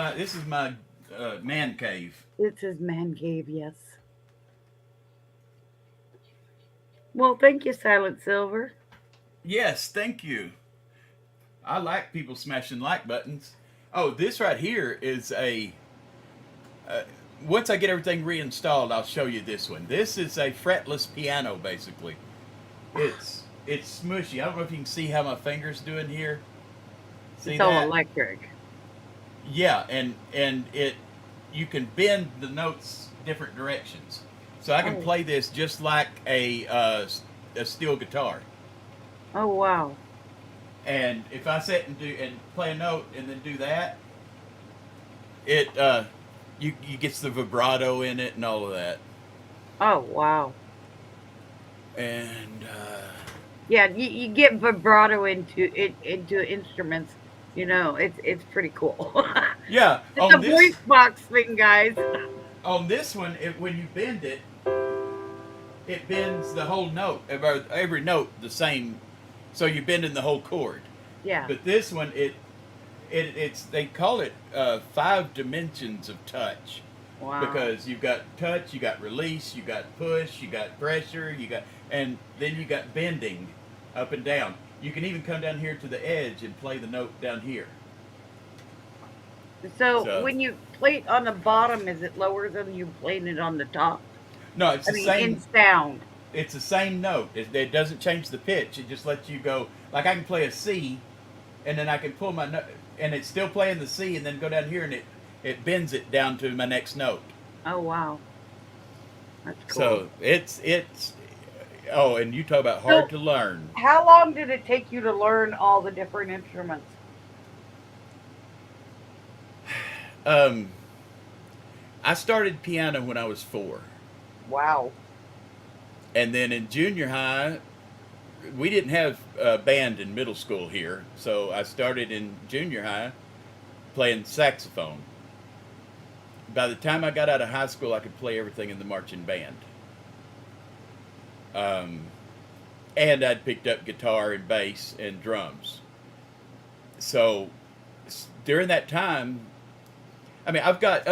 my man cave. It's his man cave, yes. Well, thank you, Silent Silver. Yes, thank you. I like people smashing like buttons. Oh, this right here is a. Uh, once I get everything reinstalled, I'll show you this one. This is a fretless piano, basically. It's smushy. I don't know if you can see how my fingers doing here. See It's all that? electric. Yeah, and it you can bend the notes different directions. So I can Oh, play this just like a steel guitar. oh wow. And if I sit and play a note and then do that, it you gets the vibrato in it and all of that. Oh wow. And Yeah, you get vibrato into instruments. It's pretty cool. yeah, It's a voice box thing, guys. on this one, when you bend it, it bends the whole note, every note the same, so you're bending the whole chord. Yeah. But this one, it's they call it 5 dimensions of touch Wow. because you've got touch, you got release, you got push, you got pressure, and then you got bending up and down. You can even come down here to the edge and play the note down here. So So when you play it on the bottom, is it lower than you playing it on the top? no, it's I the mean, in same. sound. It's the same note. It doesn't change the pitch. It just lets you go. Like I can play a C, and then I can pull my note, and it's still playing the C, and then go down here, and it bends it down to my next note. Oh wow, that's cool. So it's oh, and you talk about hard So to learn. how long did it take you to learn all the different instruments? Um, I started piano when I was 4, Wow. and then in junior high, we didn't have a band in middle school here, so I started in junior high playing saxophone. By the time I got out of high school, I could play everything in the marching band. Um, and I'd picked up guitar and bass and drums. So during that time, I mean, I've got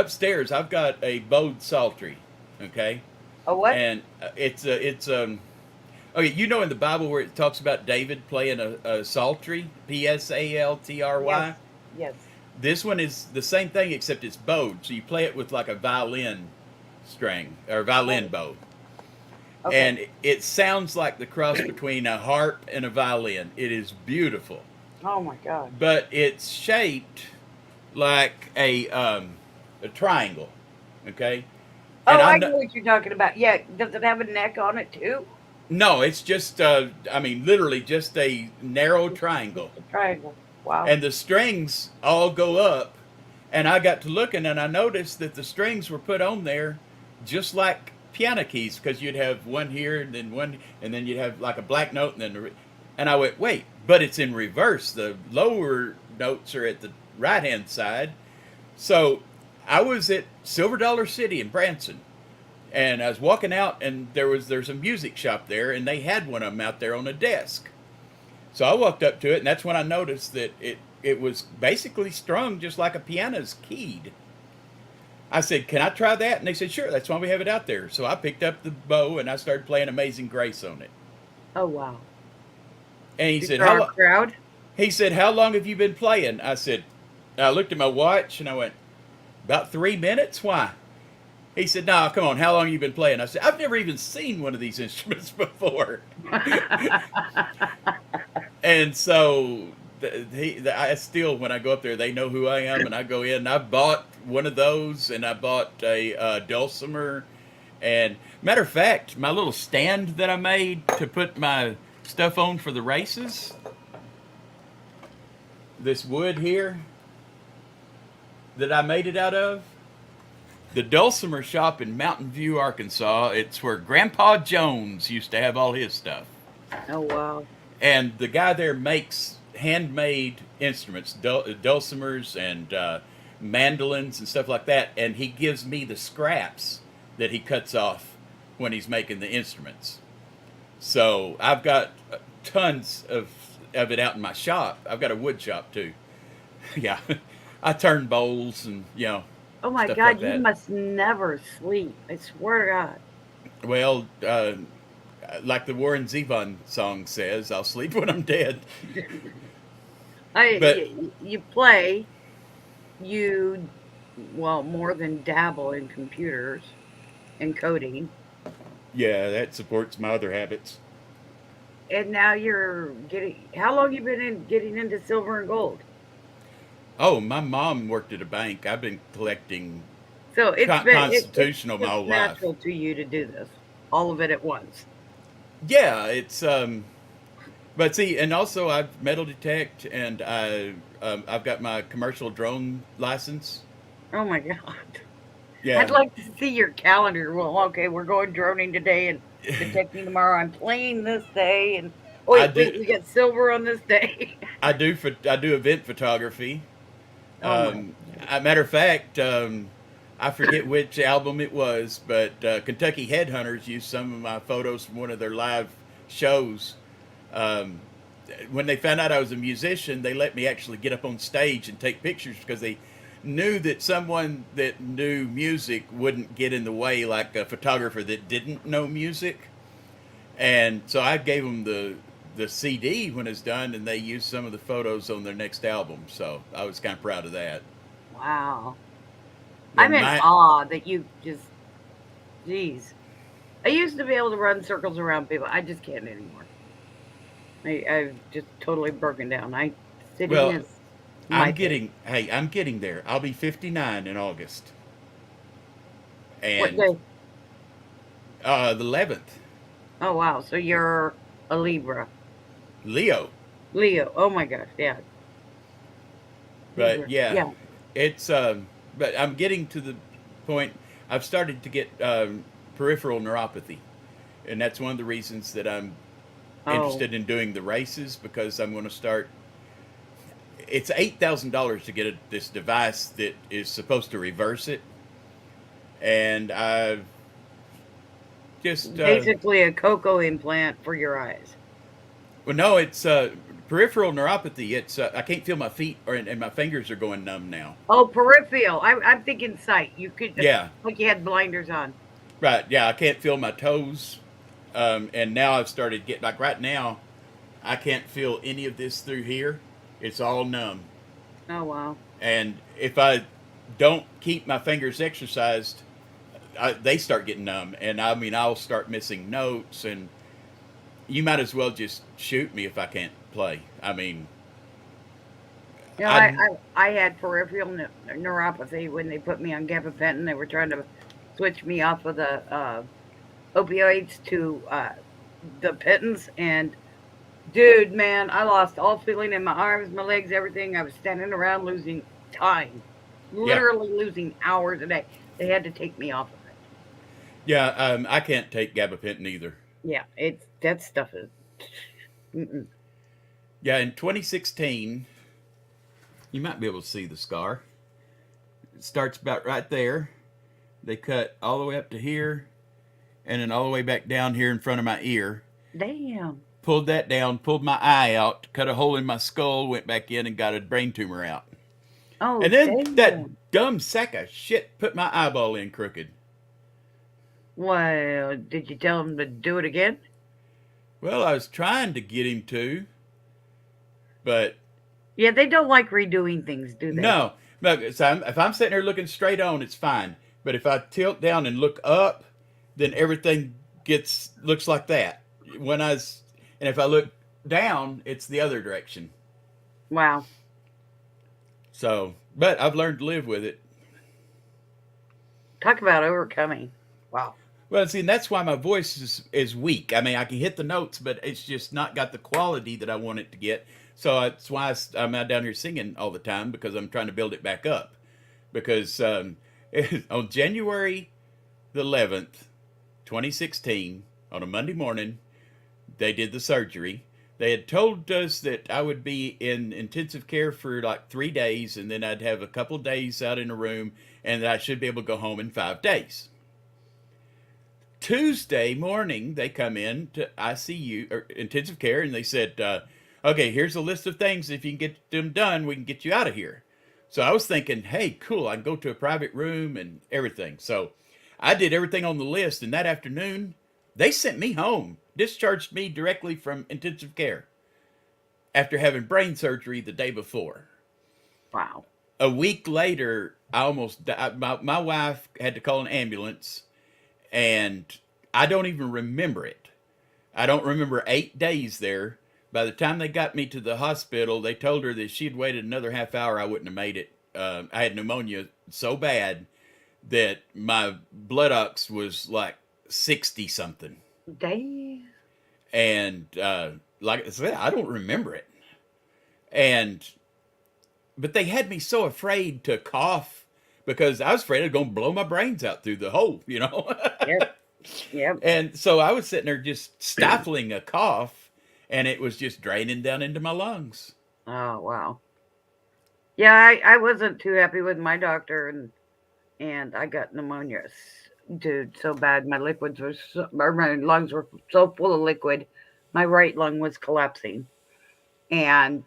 a bowed psaltery, okay, A what? and it's okay. You know in the Bible where it talks about David playing a psaltery, Yes. Psaltry. Yes. This one is the same thing except it's bowed, so you play it with like a violin string or violin Oh, bow, okay. and it sounds like the cross between a harp and a violin. It is beautiful, Oh my gosh. but it's shaped like a triangle. Okay, and Oh, I'm I know not. what you're talking about. Yeah, does it have a neck on it too? No, it's just I mean literally just a narrow Just triangle, a triangle. Wow. and the strings all go up. And I got to looking, and I noticed that the strings were put on there just like piano keys, because you'd have one here and then one, and then you'd have like a black note, and then and I went, wait, but it's in reverse. The lower notes are at the right hand side. So I was at Silver Dollar City in Branson, and I was walking out, and there's a music shop there, and they had one of them out there on a desk. So I walked up to it, and that's when I noticed that it was basically strung just like a piano's keyed. I said, "Can I try that?" And they said, "Sure." That's why we have it out there. So I picked up the bow and I started playing "Amazing Grace" on it. Oh wow. And he You said, saw a crowd? He said, "How long have you been playing?" I looked at my watch and I went, "About 3 minutes. Why?" He said, "No, come on. How long have you been playing?" I said, "I've never even seen one of these instruments before." And so I still, when I go up there, they know who I am, and I go in. I bought one of those, and I bought a dulcimer. And matter of fact, my little stand that I made to put my stuff on for the races, this wood here that I made it out of, the dulcimer shop in Mountain View, Arkansas. It's where Grandpa Jones used to have all his stuff. Oh wow. And the guy there makes handmade instruments, dulcimers and mandolins and stuff like that. And he gives me the scraps that he cuts off when he's making the instruments. So I've got tons of it out in my shop. I've got a wood shop too. Yeah, I turn bowls and Oh my stuff like God, you that. must never sleep. I swear to God. Well, like the Warren Zevon song says, "I'll sleep when I'm dead." But You play, you, well, more than dabble in computers and coding, yeah, that supports my other habits. and now you're getting. How long you been getting into silver and gold? Oh, my mom worked at a bank. I've been collecting So it's constitutional my just whole life. natural to you to do this, all of it at once. Yeah, it's but see, and also I've metal detect, and I've got my commercial drone license. Oh my God. I'd Yeah. like to see your calendar. Well, okay, we're going droning today and detecting tomorrow. I'm playing this day, and I wait, do we get silver on this day. I do event photography. Oh my. Um, Matter of fact, I forget which album it was, but Kentucky Headhunters used some of my photos from one of their live shows. Um, when they found out I was a musician, they let me actually get up on stage and take pictures because they knew that someone that knew music wouldn't get in the way like a photographer that didn't know music. And so I gave them the CD when it's done, and they used some of the photos on their next album. So I was kind of proud of that. Wow. But I'm in my awe that you just, geez. I used to be able to run circles around people. I just can't anymore. I've just totally broken down. Sitting well, is my thing. I'm getting there. I'll be 59 in August, What and day? the 11th, Oh, wow. So you're a Libra. Leo. Leo. Oh my gosh. Yeah. But Libra. yeah, Yeah. it's but I'm getting to the point. I've started to get peripheral neuropathy, and that's one of the reasons that I'm Oh, interested in doing the races, because I'm going to start. It's $8,000 to get this device that is supposed to reverse it, and I've just basically a cocoa implant for your eyes. well, no, it's peripheral neuropathy. It's I can't feel my feet, and my fingers are going numb now. Oh, peripheral. I'm thinking sight. You could, Yeah, like you had blinders on. right. Yeah, I can't feel my toes, and now I've started get like right now, I can't feel any of this through here. It's all numb. Oh, wow. And if I don't keep my fingers exercised, they start getting numb. And I mean, I'll start missing notes. And you might as well just shoot me if I can't play. I mean, You know, I I had peripheral neuropathy when they put me on gabapentin. They were trying to switch me off of the opioids to the pitons. And dude, man, I lost all feeling in my arms, my legs, everything. I was standing around losing time, yeah, literally losing hours a day. They had to take me off of it. yeah. I can't take gabapentin either. Yeah, it's that stuff is. Mm-mm. Yeah, in 2016, you might be able to see the scar. It starts about right there. They cut all the way up to here, and then all the way back down here in front of my ear. Damn. Pulled that down, pulled my eye out, cut a hole in my skull, went back in and got a brain tumor out. Oh, And then that damn. dumb sack of shit put my eyeball in crooked. Well, did you tell him to do it again? Well, I was trying to get him to, but Yeah, they don't like redoing things, do they? no. So if I'm sitting there looking straight on, it's fine. But if I tilt down and look up, then everything looks like that. And if I look down, it's the other direction. Wow. So, but I've learned to live with it. Talk about overcoming. Wow. Well, see, and that's why my voice is weak. I mean, I can hit the notes, but it's just not got the quality that I want it to get. So that's why I'm out down here singing all the time because I'm trying to build it back up. Because on January the 11th, 2016, on a Monday morning, they did the surgery. They had told us that I would be in intensive care for like 3 days, and then I'd have a couple of days out in a room, and that I should be able to go home in 5 days. Tuesday morning, they come in to ICU or intensive care, and they said, "Okay, here's a list of things. If you can get them done, we can get you out of here." So I was thinking, "Hey, cool! I can go to a private room and everything." So I did everything on the list, and that afternoon, they sent me home, discharged me directly from intensive care after having brain surgery the day before. Wow. A week later, I almost died. My wife had to call an ambulance, and I don't even remember it. I don't remember 8 days there. By the time they got me to the hospital, they told her that if she'd waited another half hour, I wouldn't have made it. I had pneumonia so bad that my blood ox was like 60 something. Damn. And like I said, I don't remember it. And but they had me so afraid to cough because I was afraid of going to blow my brains out through the hole. Yep. Yep. And so I was sitting there just stifling a cough, and it was just draining down into my lungs. Oh, wow. Yeah, I wasn't too happy with my doctor, and I got pneumonia, dude, so bad. My liquids were or my lungs were so full of liquid, my right lung was collapsing, and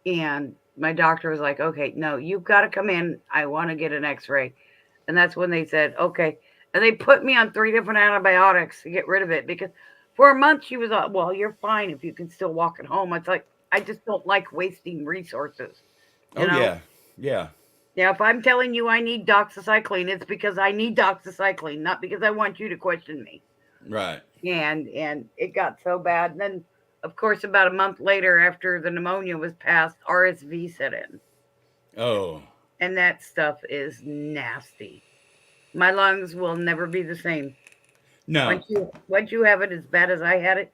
and my doctor was like, "Okay, no, you've got to come in. I want to get an X-ray," and that's when they said, "Okay," and they put me on 3 different antibiotics to get rid of it because for a month she was like, "Well, you're fine if you can still walk at home." It's like I just don't like wasting resources, you Oh know. yeah, yeah, Now, if I'm telling you I need doxycycline, it's because I need doxycycline, not because I want you to question me. right. And it got so bad. And then, of course, about a month later, after the pneumonia was passed, RSV set in, Oh and that stuff is nasty. My lungs will never be the same. no, Once you have it as bad as I had it,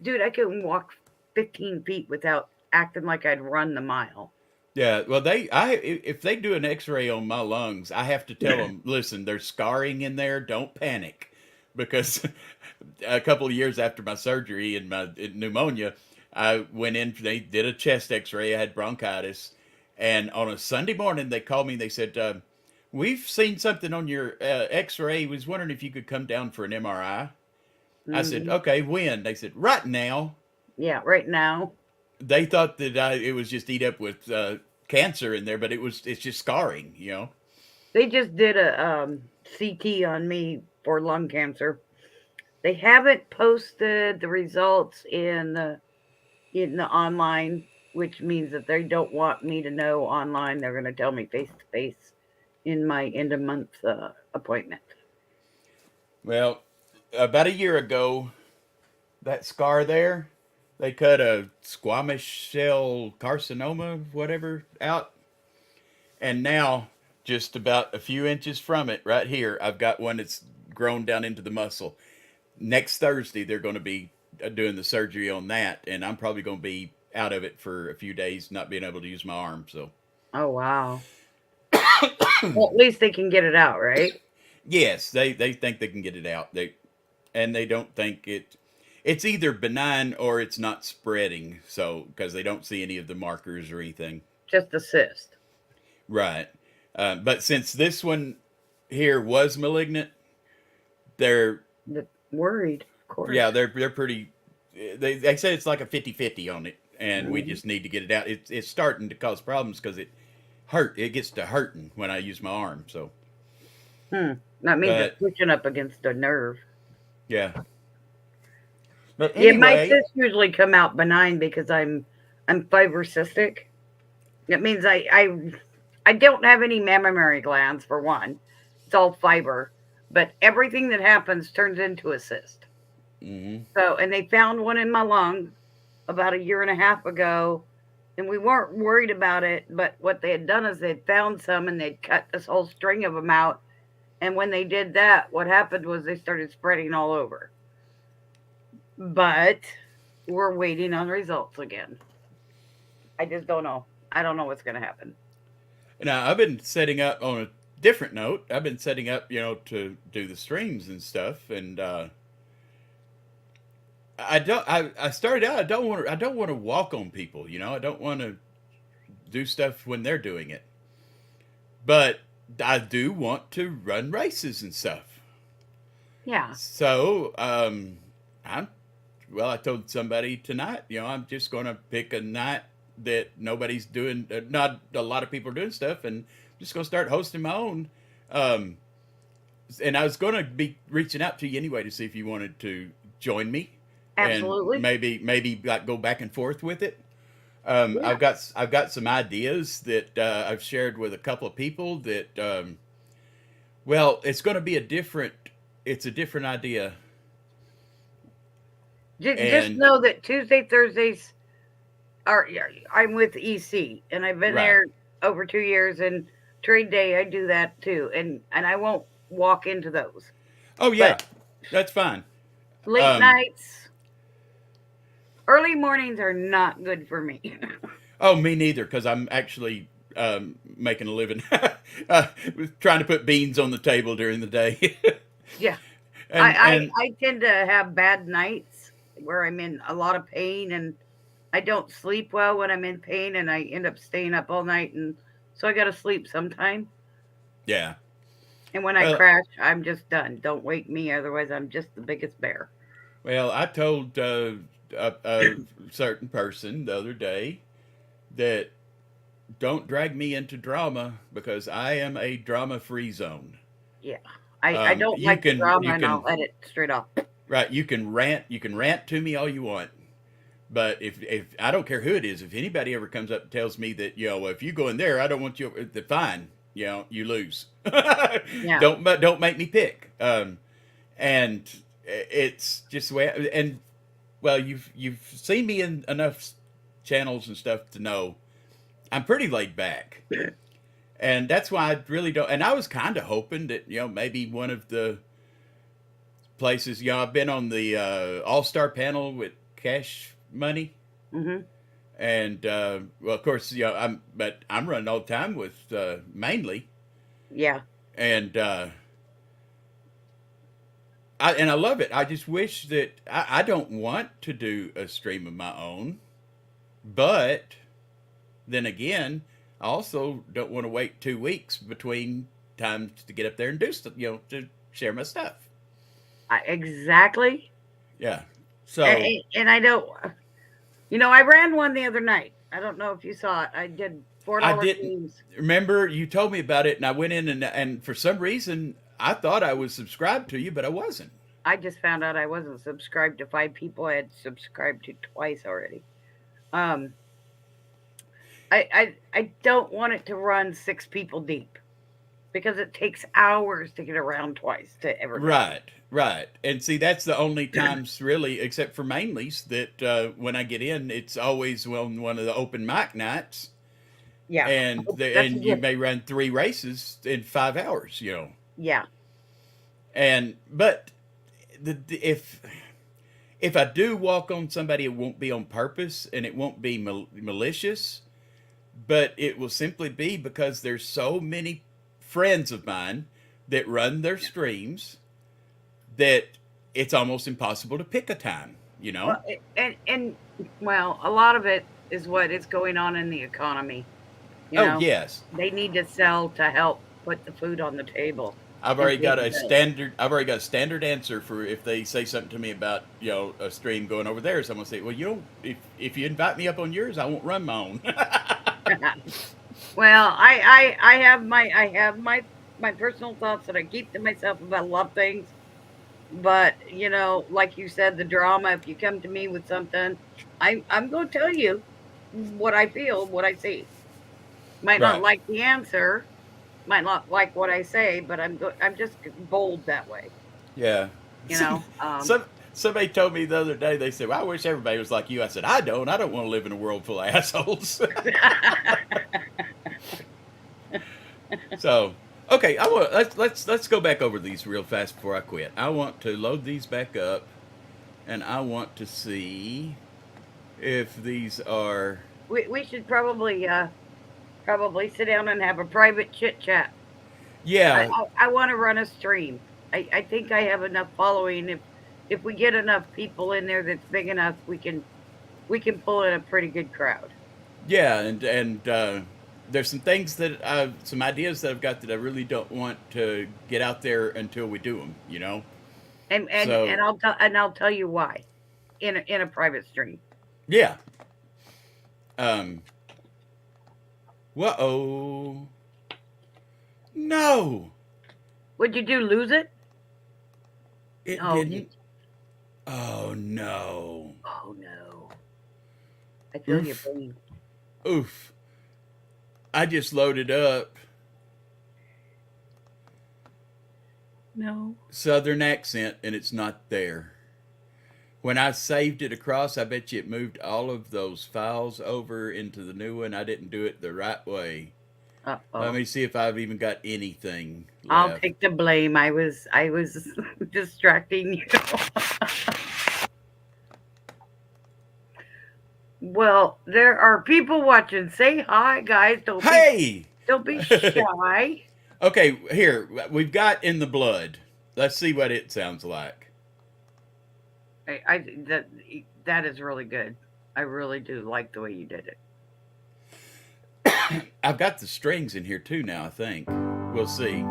dude, I couldn't walk 15 feet without acting like I'd run the mile. yeah. Well, if they do an X-ray on my lungs, I have to tell them, listen, there's scarring in there. Don't panic, because a couple of years after my surgery and my pneumonia, I went in. They did a chest X-ray. I had bronchitis, and on a Sunday morning, they called me. And they said, "We've seen something on your X-ray. Was wondering if you could come down for an MRI." I said, Hmm. "Okay, when?" They said, "Right now." Yeah, right now. They thought that it was just eat up with cancer in there, but it's just scarring. They just did a CT on me for lung cancer. They haven't posted the results in the online. which means that they don't want me to know online. They're going to tell me face to face in my end of month appointment. Well, about a year ago, that scar there, they cut a squamous cell carcinoma, whatever, out. And now, just about a few inches from it, right here, I've got one that's grown down into the muscle. Next Thursday, they're going to be doing the surgery on that, and I'm probably going to be out of it for a few days, not being able to use my arm. So, Oh, wow. Well, at least they can get it out, right? yes, they think they can get it out. They don't think it's either benign or it's not spreading. So, because they don't see any of the markers or anything. Just a cyst. Right. But since this one here was malignant, they're Worried, of course. yeah, they're pretty. They say it's like a 50-50 on it, and we just need to get it out. It's starting to cause problems because it gets to hurting when I use my arm. So That means but it's pushing up against a nerve. yeah. But Yeah, my anyway, cysts usually come out benign because I'm fibrocystic. That means I don't have any mammary glands for one. It's all fiber, but everything that happens turns into a cyst. hmm So, and they found one in my lung about a year and a half ago, and we weren't worried about it. But what they had done is they'd found some and they'd cut this whole string of them out. And when they did that, what happened was they started spreading all over. But we're waiting on results again. I just don't know. I don't know what's going to happen. now I've been setting up on a different note. I've been setting up, to do the streams and stuff, and I don't. I started out. I don't want to walk on people. I don't want to do stuff when they're doing it. But I do want to run races and stuff. Yeah. So I told somebody tonight. I'm just going to pick a night that nobody's doing. Not a lot of people are doing stuff, and I'm just going to start hosting my own. And I was going to be reaching out to you anyway to see if you wanted to join me. Absolutely. And maybe like go back and forth with it. Yeah. I've got some ideas that I've shared with a couple of people that well, it's going to be a different idea. Just And know that Tuesday, Thursdays are. I'm with EC, and I've been right. there over 2 years. And trade day, I do that too, and I won't walk into those. Oh yeah, But that's fine. late Um, nights, early mornings are not good for me. oh, me neither, because I'm actually making a living trying to put beans on the table during the day. Yeah, and I tend to have bad nights where I'm in a lot of pain, and I don't sleep well when I'm in pain, and I end up staying up all night, and so I got to sleep sometime. yeah. And when I Well, crash, I'm just done. Don't wake me, otherwise I'm just the biggest bear. well, I told a certain person the other day that don't drag me into drama because I am a drama-free zone. Yeah, I don't You like the can drama, you and I'll can let it straight off. right. You can rant to me all you want, but if I don't care who it is, if anybody ever comes up and tells me that if you go in there, I don't want you. Fine, you lose. Yeah, Don't make me pick. And it's just the way. And well, you've seen me in enough channels and stuff to know I'm pretty laid back. And that's why I really don't. And I was kind of hoping that maybe one of the places. I've been on the All-Star panel with Cash Money, hmm and well, of course, I'm running all the time with mainly, yeah. and I love it. I just wish that I don't want to do a stream of my own, but then again, I also don't want to wait 2 weeks between times to get up there and do stuff, to share my stuff. Exactly. Yeah. So And I don't. I ran one the other night. I don't know if you saw it. I did I $4 didn't games. remember you told me about it, and I went in and for some reason I thought I was subscribed to you, but I wasn't. I just found out I wasn't subscribed to 5 people. I had subscribed to twice already. Um, I don't want it to run 6 people deep because it takes hours to get around twice to everybody. Right, right. And see, that's the only times really, except for Mainly's, that when I get in, it's always on one of the open mic nights, Yeah, and that's a and you gift. may run 3 races in 5 hours, you know. Yeah, And but if I do walk on somebody, it won't be on purpose and it won't be malicious, but it will simply be because there's so many friends of mine that run their streams that it's almost impossible to pick a time, you know? well, and well, a lot of it is what is going on in the economy. You Oh, know, yes. they need to sell to help put the food on the table I've and already pay got the a bills. standard. I've already got a standard answer for if they say something to me about a stream going over there. So I'm gonna say, well, if you invite me up on yours, I won't run my own. Well, I have my personal thoughts that I keep to myself about a lot of things. But like you said, the drama. If you come to me with something, I'm going to tell you what I feel, what I see. Might not Right. like the answer, might not like what I say, but I'm just bold that way. Yeah. You know. Some somebody told me the other day. They said, "Well, I wish everybody was like you." I said, "I don't. I don't want to live in a world full of assholes." So, okay, I want let's go back over these real fast before I quit. I want to load these back up, and I want to see if these are. we should probably sit down and have a private chit chat. I Yeah, I, I want to run a stream. I think I have enough following. If we get enough people in there that's big enough, we can pull in a pretty good crowd. yeah, and there's some things some ideas that I've got that I really don't want to get out there until we do them. You know. And So I'll tell you why in a private stream. yeah. Um. Whoa. No, Would you do lose it? it Oh, you. didn't. Oh no. Oh no. I feel your Oof. pain. Oof. I just loaded up No. Southern accent and it's not there. When I saved it across, I bet you it moved all of those files over into the new one. I didn't do it the right way. Uh Let oh. me see if I've even got anything I'll left. take the blame. I was distracting you. Well, there are people watching. Say hi, guys. Hey! Don't be shy. Okay, here, we've got In the Blood. Let's see what it sounds like. That is really good. I really do like the way you did it. I've got the strings in here too now, I think. We'll see.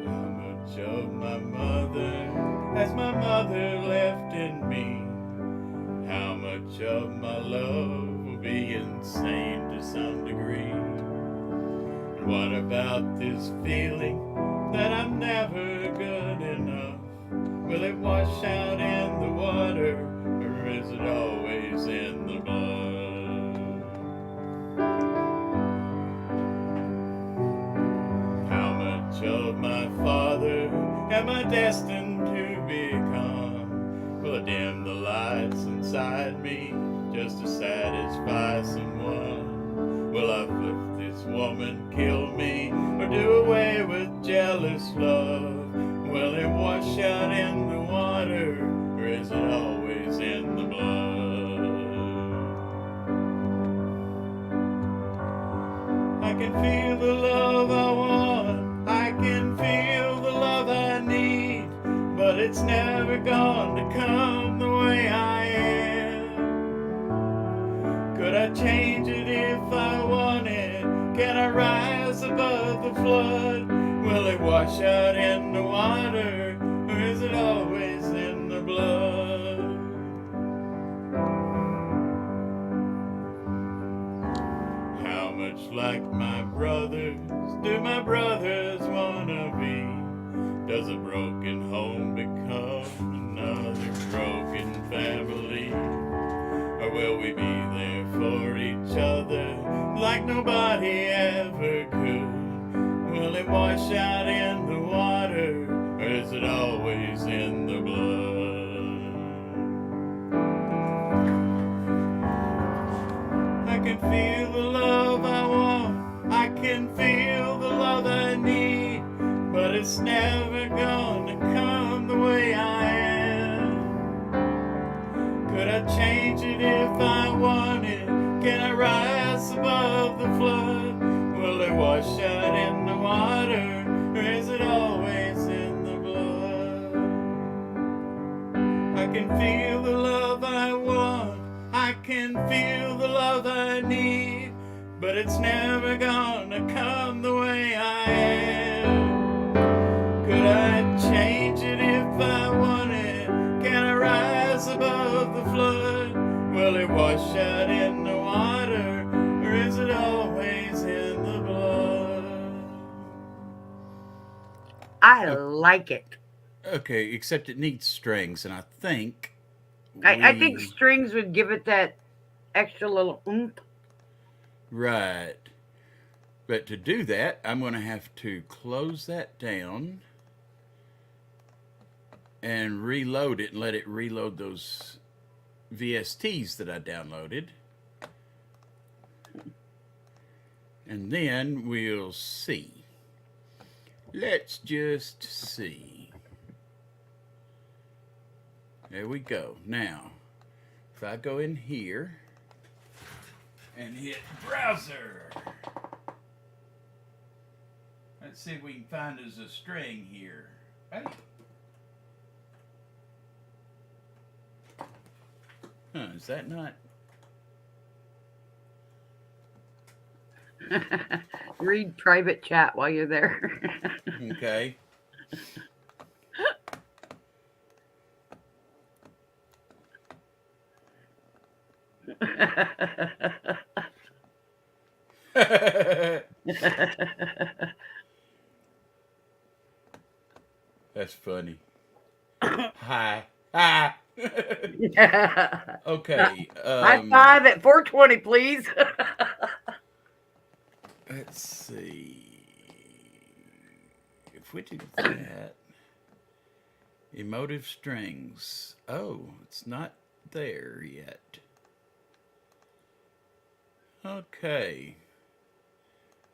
How much of my mother has my mother left in me? How much of my love will be insane to some degree? What about this feeling that I'm never good enough? Will it wash out in the water, or is it always in the blood? How much of my father am I destined to become? Will I dim the lights inside me just to satisfy someone? Will I flip this woman, kill me, or do away with jealous love? Will it wash out in the water, or is it always in the blood? I can feel the love I want, I can feel the love I need, but it's never going to come the way I am. Could I change it if I wanted? Can I rise above the flood? Will it wash out in the water, or is it always in the blood? How much like my brother do my brothers wanna be? Does a broken home become another broken family? Or will we be there for each other like nobody ever could? Will it wash out in the water, or is it always in the blood? I can feel the love I want, I can feel the love I need, but it's never gonna come the way I am. Could I change it if I wanted? Can I rise above the flood? Will it wash out in the water, or is it always in the blood? I can feel the love I want, I can feel the love I need, but it's never gonna come the way I am. Could I change it if I wanted? Can I rise above the flood? Will it wash out in the water, or is it always in the blood? I like it. Okay, except it needs strings, and I think I think strings would give it that extra little oomph. Right. But to do that, I'm going to have to close that down and reload it and let it reload those VSTs that I downloaded. And then we'll see. Let's just see. There we go. Now, if I go in here and hit browser, let's see if we can find us a string here. Hey. Huh, is that not? Read private chat while you're there. Okay. That's funny. Hi. Hi. Okay. High five at 420, please. Let's see. If we do that. Emotive strings. Oh, it's not there yet. Okay.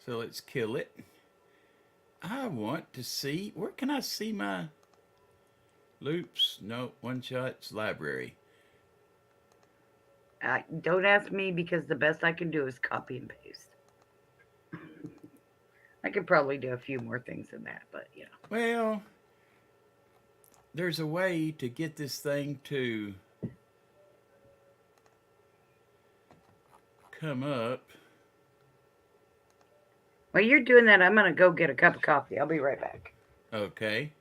So let's kill it. I want to see, where can I see my loops? No, one shots, library. Don't ask me, because the best I can do is copy and paste. I could probably do a few more things than that, but you know. Well, there's a way to get this thing to come up. While you're doing that, I'm going to go get a cup of coffee. I'll be right back. Okay.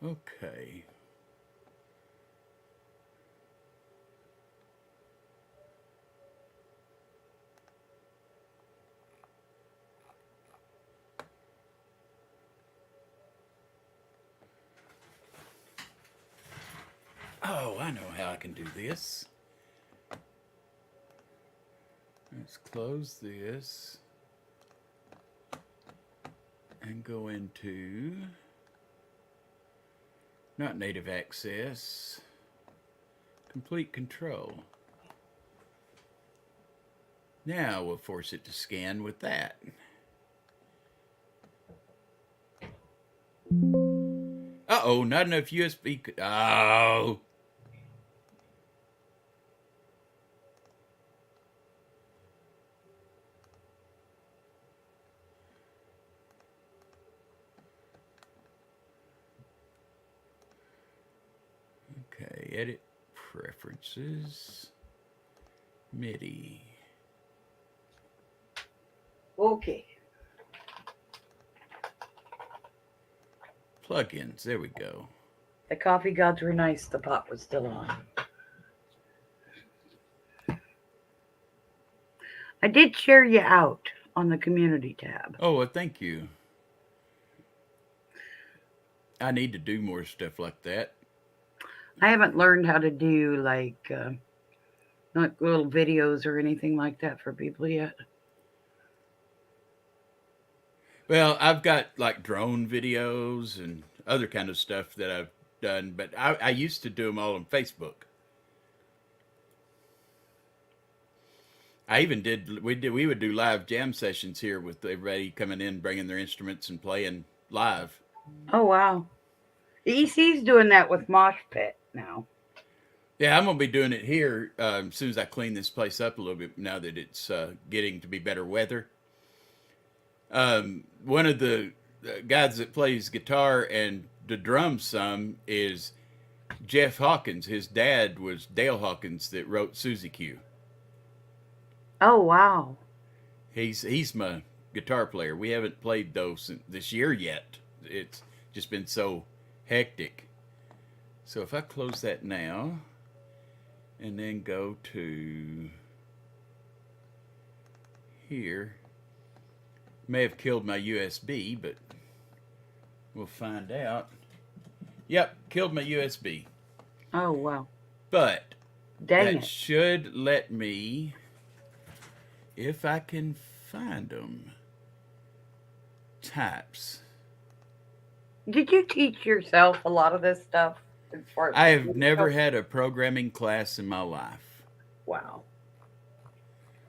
Okay. Oh, I know how I can do this. Let's close this and go into not native access, complete control. Now we'll force it to scan with that. Uh-oh, not enough USB. Oh. Okay, edit preferences, MIDI. Okay. plugins. There we go. The coffee gods were nice. The pot was still on. I did share you out on the community tab. Oh, well, thank you. I need to do more stuff like that. I haven't learned how to do like little videos or anything like that for people yet. Well, I've got like drone videos and other kind of stuff that I've done, but I used to do them all on Facebook. I even we would do live jam sessions here with everybody coming in, bringing their instruments and playing live. Oh wow. The EC's doing that with Mosh Pit now. Yeah, I'm gonna be doing it here as soon as I clean this place up a little bit. Now that it's getting to be better weather. One of the guys that plays guitar and the drums some is Jeff Hawkins. His dad was Dale Hawkins that wrote Susie Q. Oh wow. He's my guitar player. We haven't played those this year yet. It's just been so hectic. So if I close that now and then go to here, may have killed my USB, but we'll find out. Yep, killed my USB. Oh wow. But Dang that it. should let me, if I can find them, types. Did you teach yourself a lot of this stuff? I have never had a programming class in my life. Wow.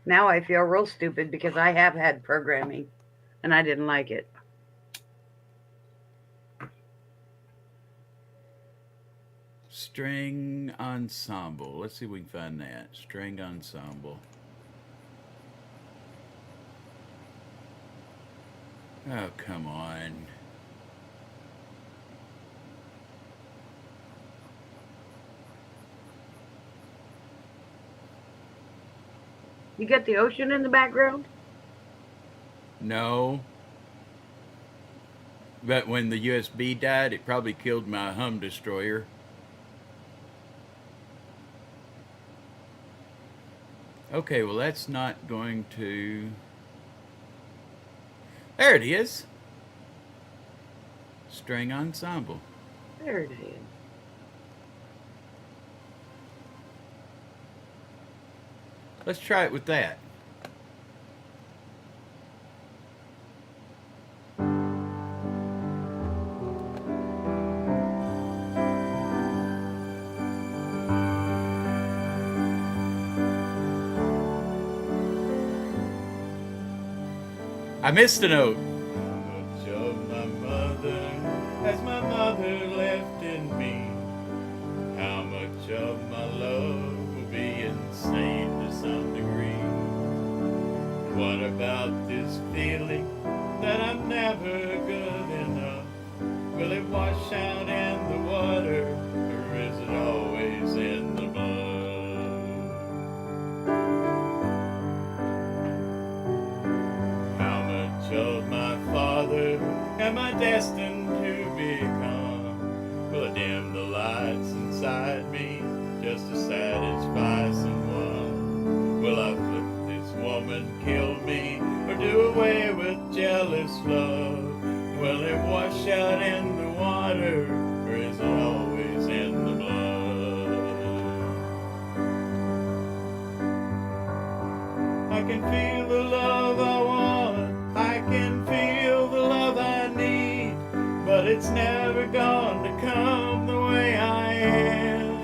Now I feel real stupid because I have had programming and I didn't like it. String ensemble. Let's see if we can find that. String ensemble. Oh, come on. You got the ocean in the background? No. But when the USB died, it probably killed my hum destroyer. Okay, well, that's not going to... There it is. String ensemble. There it is. Let's try it with that. I missed a note. How much of my mother has my mother left in me? How much of my love will be insane to some degree? What about this feeling that I'm never good enough? Will it wash out in the water, or is it always in the blood? How much of my father am I destined to become? Will I dim the lights inside me just to satisfy someone? Will I flip this woman, kill me, or do away with jealous love? Will it wash out in the water, or is it always in the blood? I can feel the love I want, I can feel the love I need, but it's never going to come the way I am.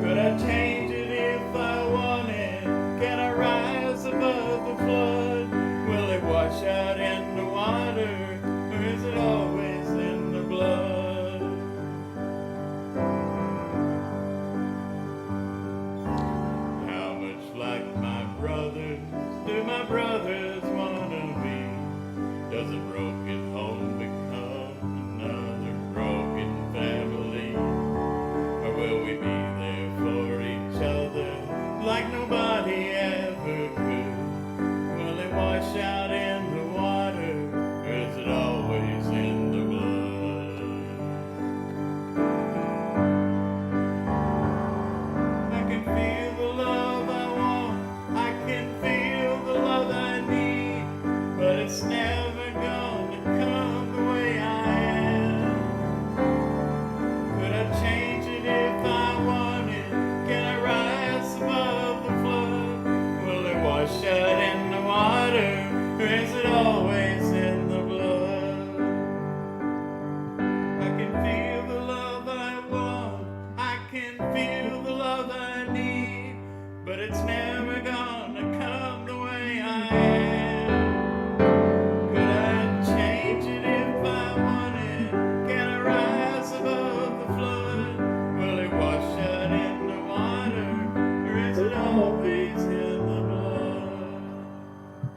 Could I change it if I wanted? Can I rise above the flood? Will it wash out in the water, or is it always in the blood? How much like my brothers do my brothers want to be? Does a broken home become enough?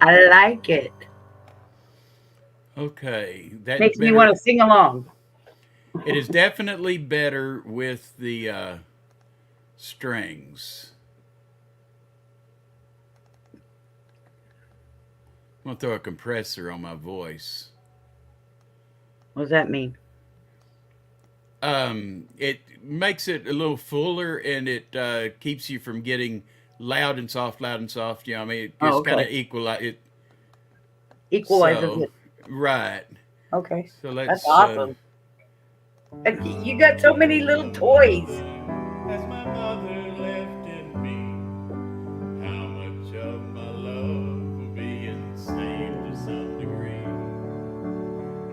I like it. Okay, that's Makes me better. want to sing along. It is definitely better with the strings. I'm gonna throw a compressor on my voice. What does that mean? It makes it a little fuller, and it keeps you from getting loud and soft, loud and soft. You know, I mean, it Oh, just kind of okay. equalize it. Equalizes So, it. right. Okay. So That's let's. awesome. And you got so many little toys. As my mother left in me, how much of my love will be insane to some degree?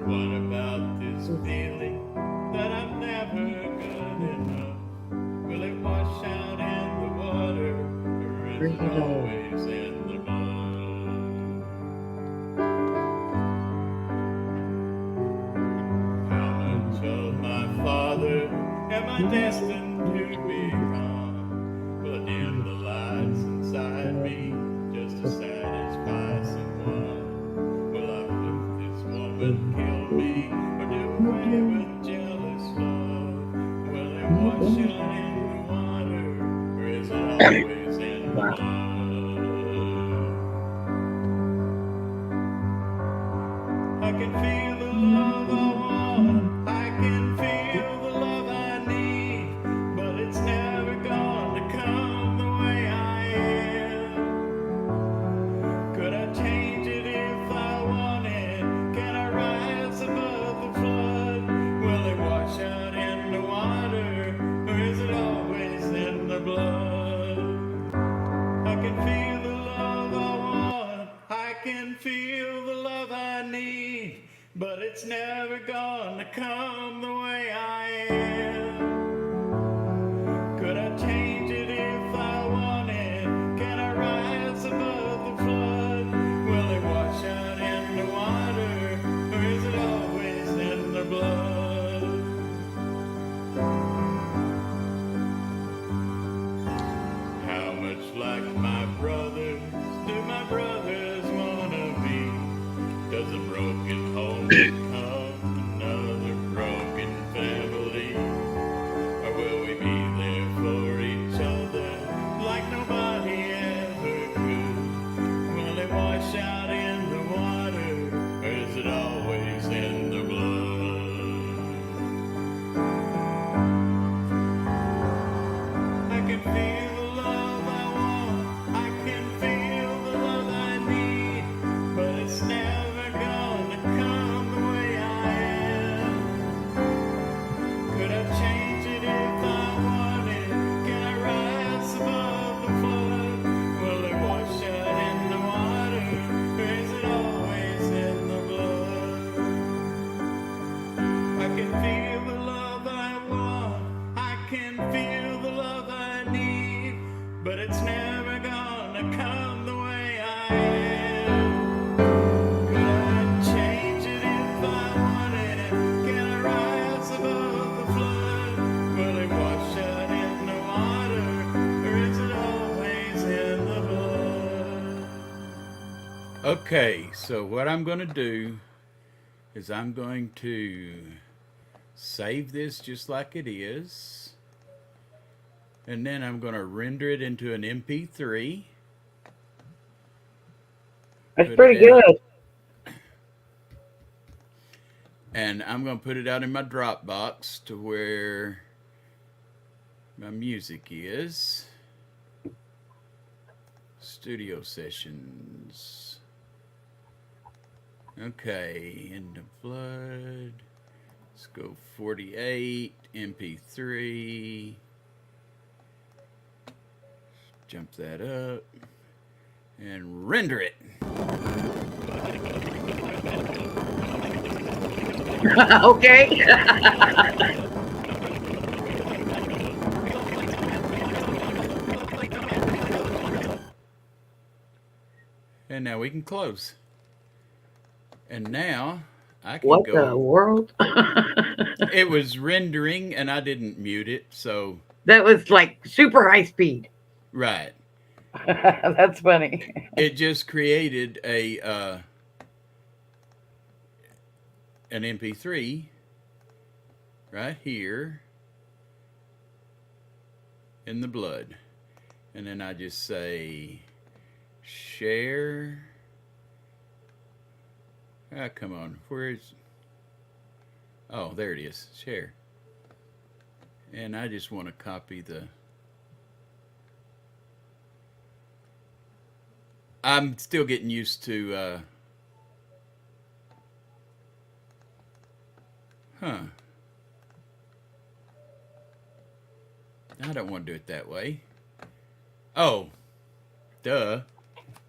What about this feeling that I'm never good enough? Will it wash out in the water, or is it always in the mud? How much of my father am I destined to become? Will I dim the lights inside me just to satisfy someone? Will I put this woman kill me, or do away with jealous love? Will it wash out in the water, or is it always in the blood? I can feel the love I want, I can feel the love I need, but it's never gonna come the way I am. Could I change it if I wanted? Can I rise above the flood? Will it wash out in the water, or is it always in the blood? I can feel the love I want, I can feel the love I need, but it's never gonna come the way I am. Could I change it if I wanted? Can I rise above the flood? Will it wash out in the water, or is it always in the blood? How much like my brothers do my brothers wanna be? Does a broken home become another broken family? Or will we be there for each other like nobody ever could? Will it wash out in the water, or is it always in the blood? I can feel the love I want, I can feel the love I need, but it's never gonna come the way I am. Could I change it if I wanted? Can I rise above the flood? Will it wash out in the water, or is it always in the blood? I can feel the love I want, I can feel the love I need, but it's never gonna come the way I am. Could I change it if I wanted it? Can I rise above the flood? Will it wash out in the water, or is it always in the blood? Okay, so what I'm going to do is I'm going to save this just like it is, and then I'm going to render it into an MP3. That's Put pretty it out, good. and I'm going to put it out in my Dropbox to where my music is. Studio sessions. Okay, Into Blood. Let's go 48, MP3. Jump that up and render it. Okay. And now we can close. And now I can What go. the world? It was rendering and I didn't mute it, so That was like super high speed. right. That's funny. It just created a an MP3 right here in the blood. And then I just say share. Ah, come on. Where's. Oh, there it is. Share. And I just want to copy the. I'm still getting used to. Huh. I don't want to do it that way. Oh, duh.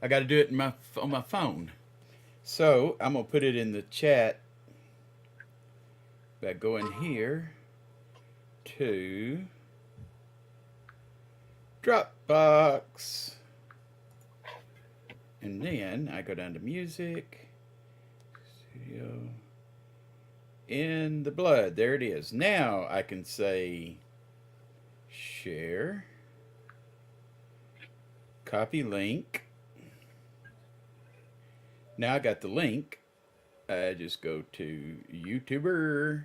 I got to do it on my phone. So I'm going to put it in the chat by going here to Dropbox. And then I go down to music, studio, in the blood. There it is. Now I can say share, copy link. Now I got the link. I just go to YouTuber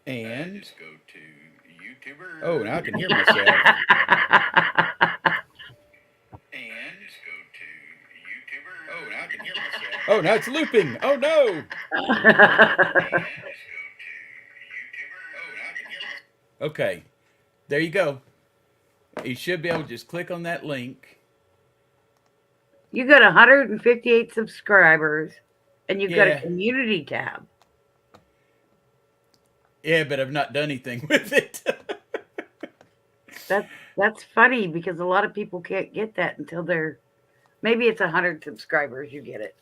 and just go to YouTuber. Oh, now I can hear myself. And just go to YouTuber. Oh, now I can hear myself. Oh, now it's looping. Oh no. Okay, there you go. You should be able to just click on that link. You got 158 subscribers, and you've got a Yeah. community tab. Yeah, but I've not done anything with it. That's funny because a lot of people can't get that until they're maybe it's 100 subscribers. You get it.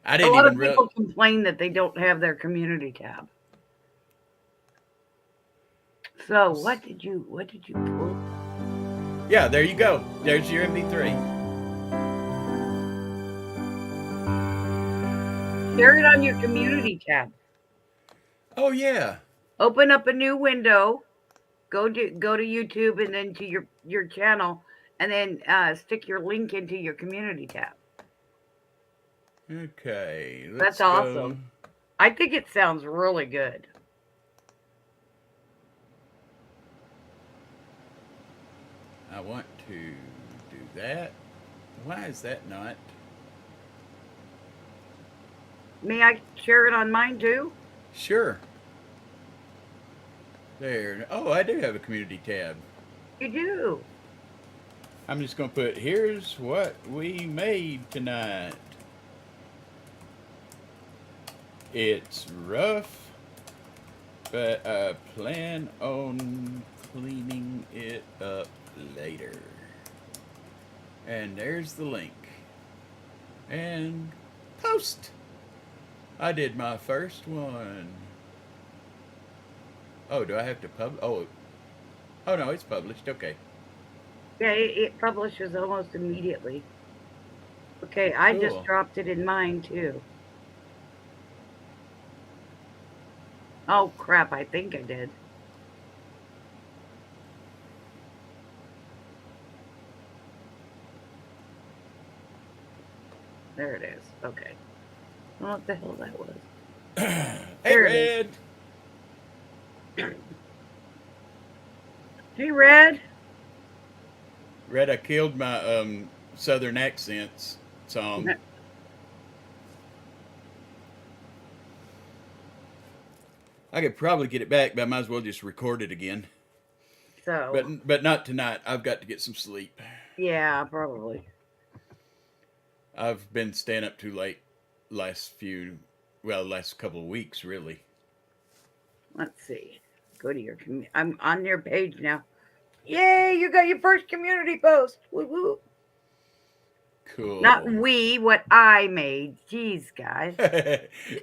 I A didn't lot of even people complain that they don't have their community tab. So what did you pull? Yeah, there you go. There's your MP3. Share it on your community tab. Oh yeah. Open up a new window. Go to YouTube and then to your channel, and then stick your link into your community tab. Okay. That's awesome. I think it sounds really good. I want to do that. Why is that not? May I share it on mine too? Sure. There. Oh, I do have a community tab. You do. I'm just going to put, here's what we made tonight. It's rough, but I plan on cleaning it up later. And there's the link. And post. I did my first one. Oh, do I have to oh no, it's published. Okay. Yeah, it publishes almost immediately. Okay, I just Cool. dropped it in mine too. Oh crap, I think I did. There it is. Okay. I don't know what the hell that was. Hey, There it Red. Hey, Red. Red, I killed my southern accents song. I could probably get it back, but I might as well just record it again. So, But not tonight. I've got to get some sleep. yeah, probably. I've been staying up too late last couple of weeks, really. Let's see. Go to your I'm on your page now. Yay, you got your first community post. Woo woo. Cool. Not what I made. Jeez, guys.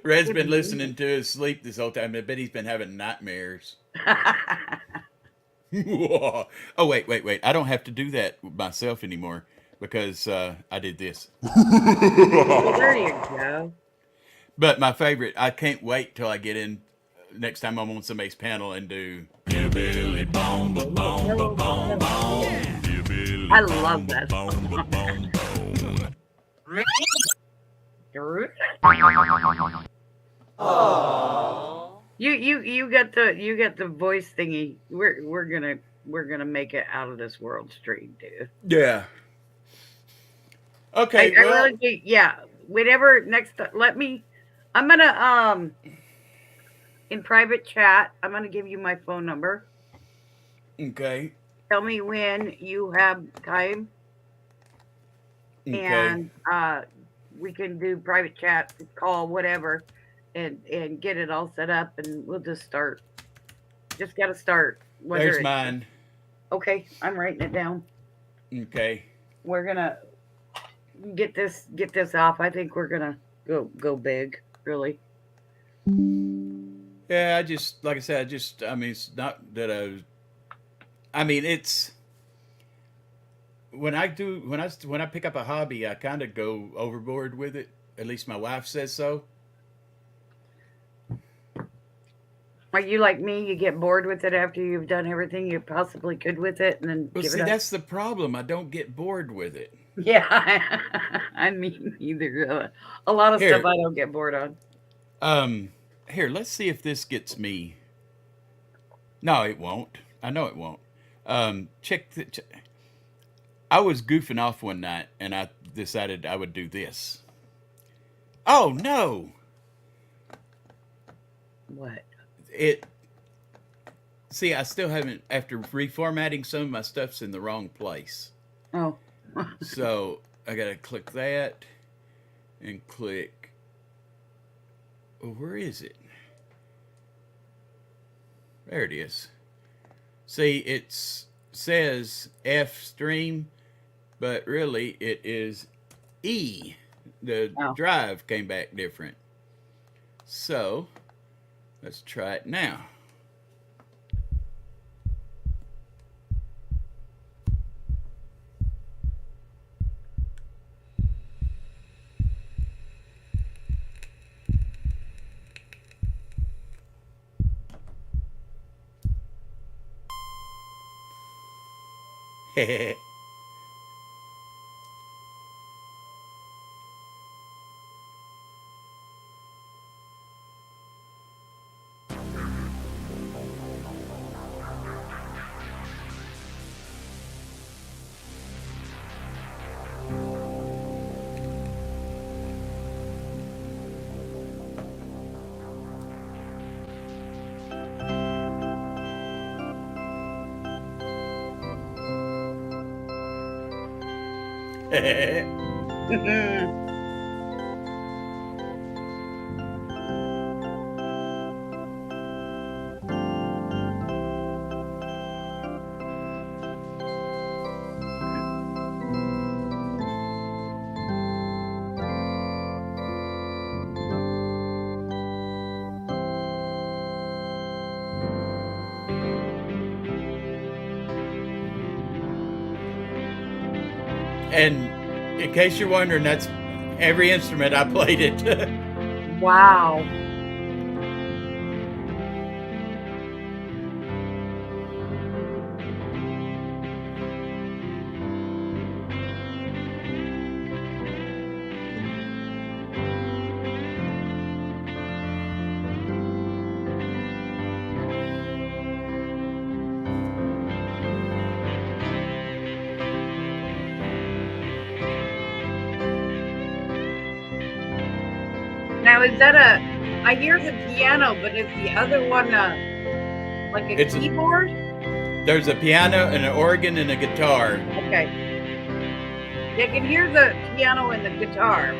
Red's been listening to his sleep this whole time. I bet he's been having nightmares. Oh, wait. I don't have to do that myself anymore because I did this. Well, there you go. But my favorite, I can't wait till I get in next time I'm on somebody's panel and do. Hillbilly bone, ba bone, ba bone, bone. Hillbilly I love that bone, ba bone, bone. You get the voice thingy. We're gonna make it out of this world stream, dude. Yeah. Okay. I Well. really do, yeah. Whatever next let me I'm gonna in private chat, I'm gonna give you my phone number. Okay. Tell me when you have time. Okay. And we can do private chat, call, whatever, and get it all set up, and we'll just start. Just got to start. There's mine. Okay, I'm writing it down. Okay. We're gonna get this off. I think we're gonna go big, really. Yeah, I just like I said, I mean, it's not that I mean, it's when I pick up a hobby, I kind of go overboard with it. At least my wife says so. Are you like me? You get bored with it after you've done everything you possibly could with it, and then Well, give see, it up? that's the problem. I don't get bored with it. Yeah, I mean, either. A lot of Here. stuff I don't get bored on. Here, let's see if this gets me. No, it won't. I know it won't. I was goofing off one night, and I decided I would do this. Oh no! What? See, I still haven't. After reformatting some of my stuff's in the wrong place. Oh. So I gotta click that and click. Oh, where is it? There it is. See, it says F stream, but really it is E. The drive came back different. So let's try it now. And in case you're wondering, that's every instrument I played it. Wow. Now is that I hear the piano, but is the other one like a keyboard? There's a piano and an organ and a guitar. Okay. They can hear the piano and the guitar.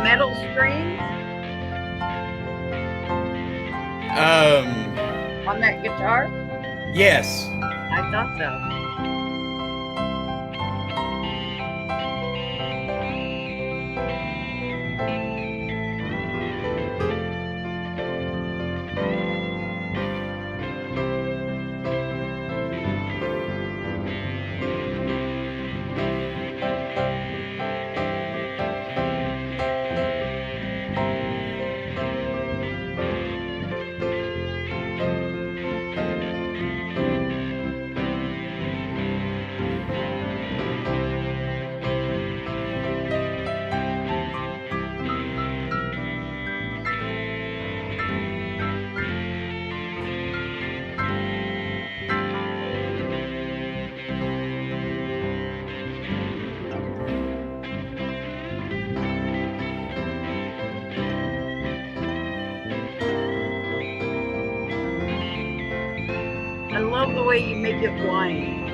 Metal strings on that guitar? Yes. I thought so. I love the way you make it whiny.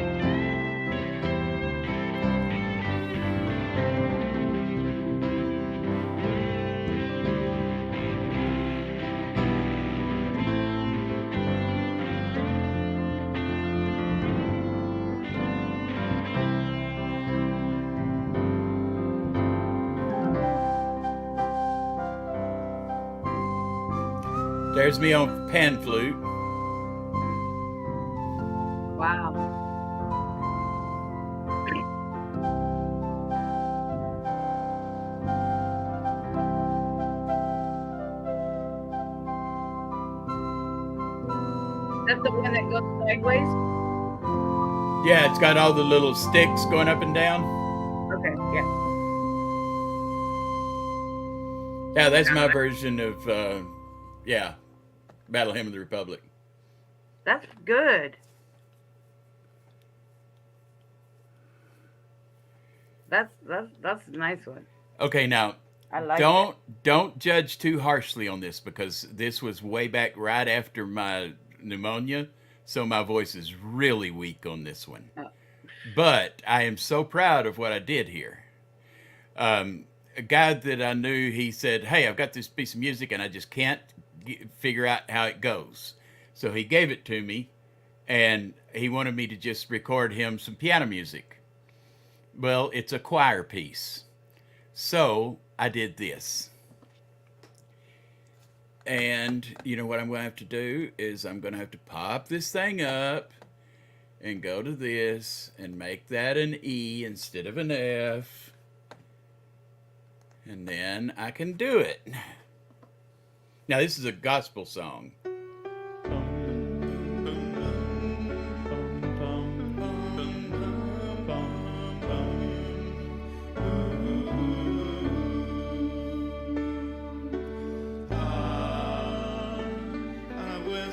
There's me on pan flute. Wow. That's the one that goes sideways? Yeah, it's got all the little sticks going up and down. Okay, yeah. Yeah, that's my version of, Battle Hymn of the Republic. That's good. That's a nice one. Okay, now I like don't judge too harshly on this because this was way back right after my pneumonia, so my voice is really weak on this one. Oh. But I am so proud of what I did here. A guy that I knew, he said, "Hey, I've got this piece of music and I just can't figure out how it goes." So he gave it to me, and he wanted me to just record him some piano music. Well, it's a choir piece. So I did this. And you know what I'm going to have to do is I'm going to have to pop this thing up and go to this and make that an E instead of an F. And then I can do it. Now, this is a gospel song.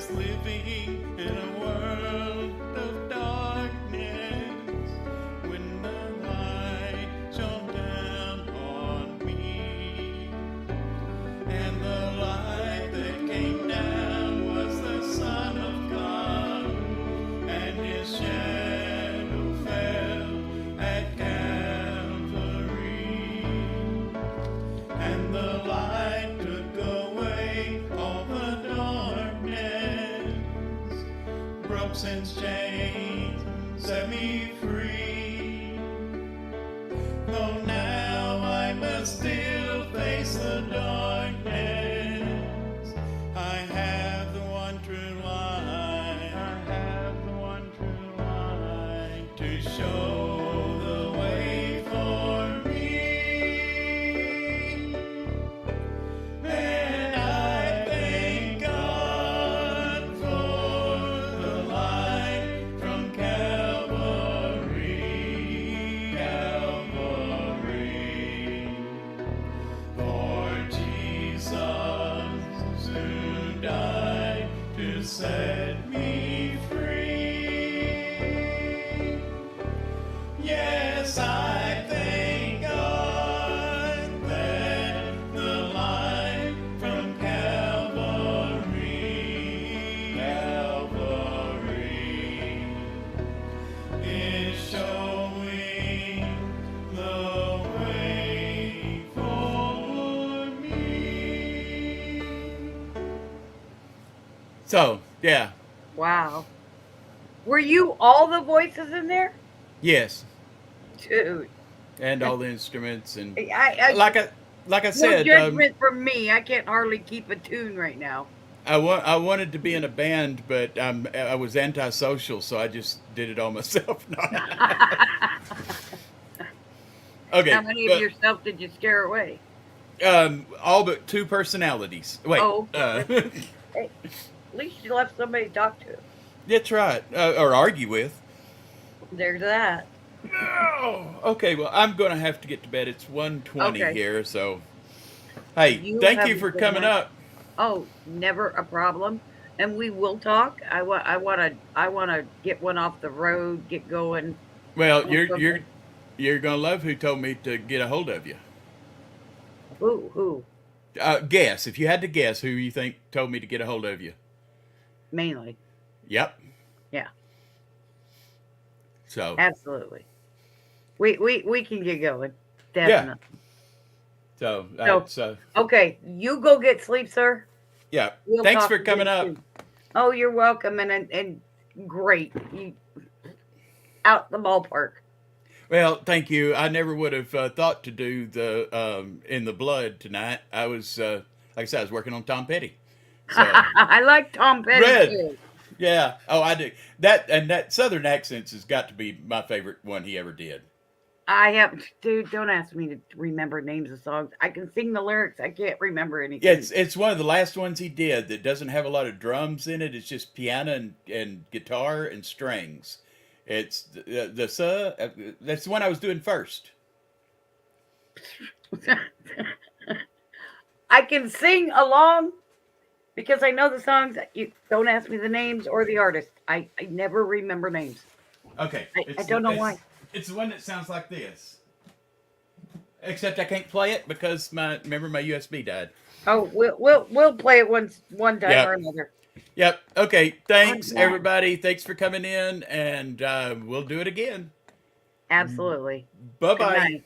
Living in a world of darkness when the light shone down on me, and the light that came down was the Son of God, and his shadow fell at Calvary, and the light took away all the darkness, broke sin's chains, set me free. Though now I must still face the darkness, I have the one true light. I have the one true light to show the way for me. And I thank God for the light from Calvary, Calvary. For Jesus who died to set me free. Yes, I thank God that the light from Calvary, Calvary, is showing the way for me. So, yeah, Wow. Were you all the voices in there? yes, Dude. and all the instruments and I like I no said, judgment from me. I can't hardly keep a tune right now. I wanted to be in a band, but I was antisocial, so I just did it all myself. No. Okay, How many of yourself did you scare away? all but two personalities. Wait, Oh. Hey, at least you left somebody to talk to. that's right, or argue with. There's that. Oh, okay. Well, I'm gonna have to get to bed. It's 1:20 Okay. here, so hey, You thank have you a for good coming night. up. Oh, never a problem. And we will talk. I wanna get one off the road, get going. Well, on you're something. you're gonna love who told me to get a hold of you. Who? Guess if you had to guess who you think told me to get a hold of you. Mainly. Yep. Yeah, So absolutely. We can get going. yeah. Definitely. So So, that's okay, you go get sleep, sir. yeah. We'll Thanks talk for coming again up. soon. Oh, you're welcome, and great. You out the ballpark. Well, thank you. I never would have thought to do the in the blood tonight. I was like I said, I was working on Tom Petty. So I like Tom Petty red, too. yeah. Oh, I do that, and that Southern accents has got to be my favorite one he ever did. I have, dude. Don't ask me to remember names of songs. I can sing the lyrics. I can't remember Yeah, anything. it's one of the last ones he did that doesn't have a lot of drums in it. It's just piano and guitar and strings. It's that's the one I was doing first. I can sing along because I know the songs. You don't ask me the names or the artist. I never remember names. Okay, I don't know why. It's the one that sounds like this. Except I can't play it because my USB died. Oh, we'll play it one time Yep. or another. Yep. Okay. Thanks, Yeah. everybody. Thanks for coming in, and we'll do it again. Absolutely. Bye Good bye. night.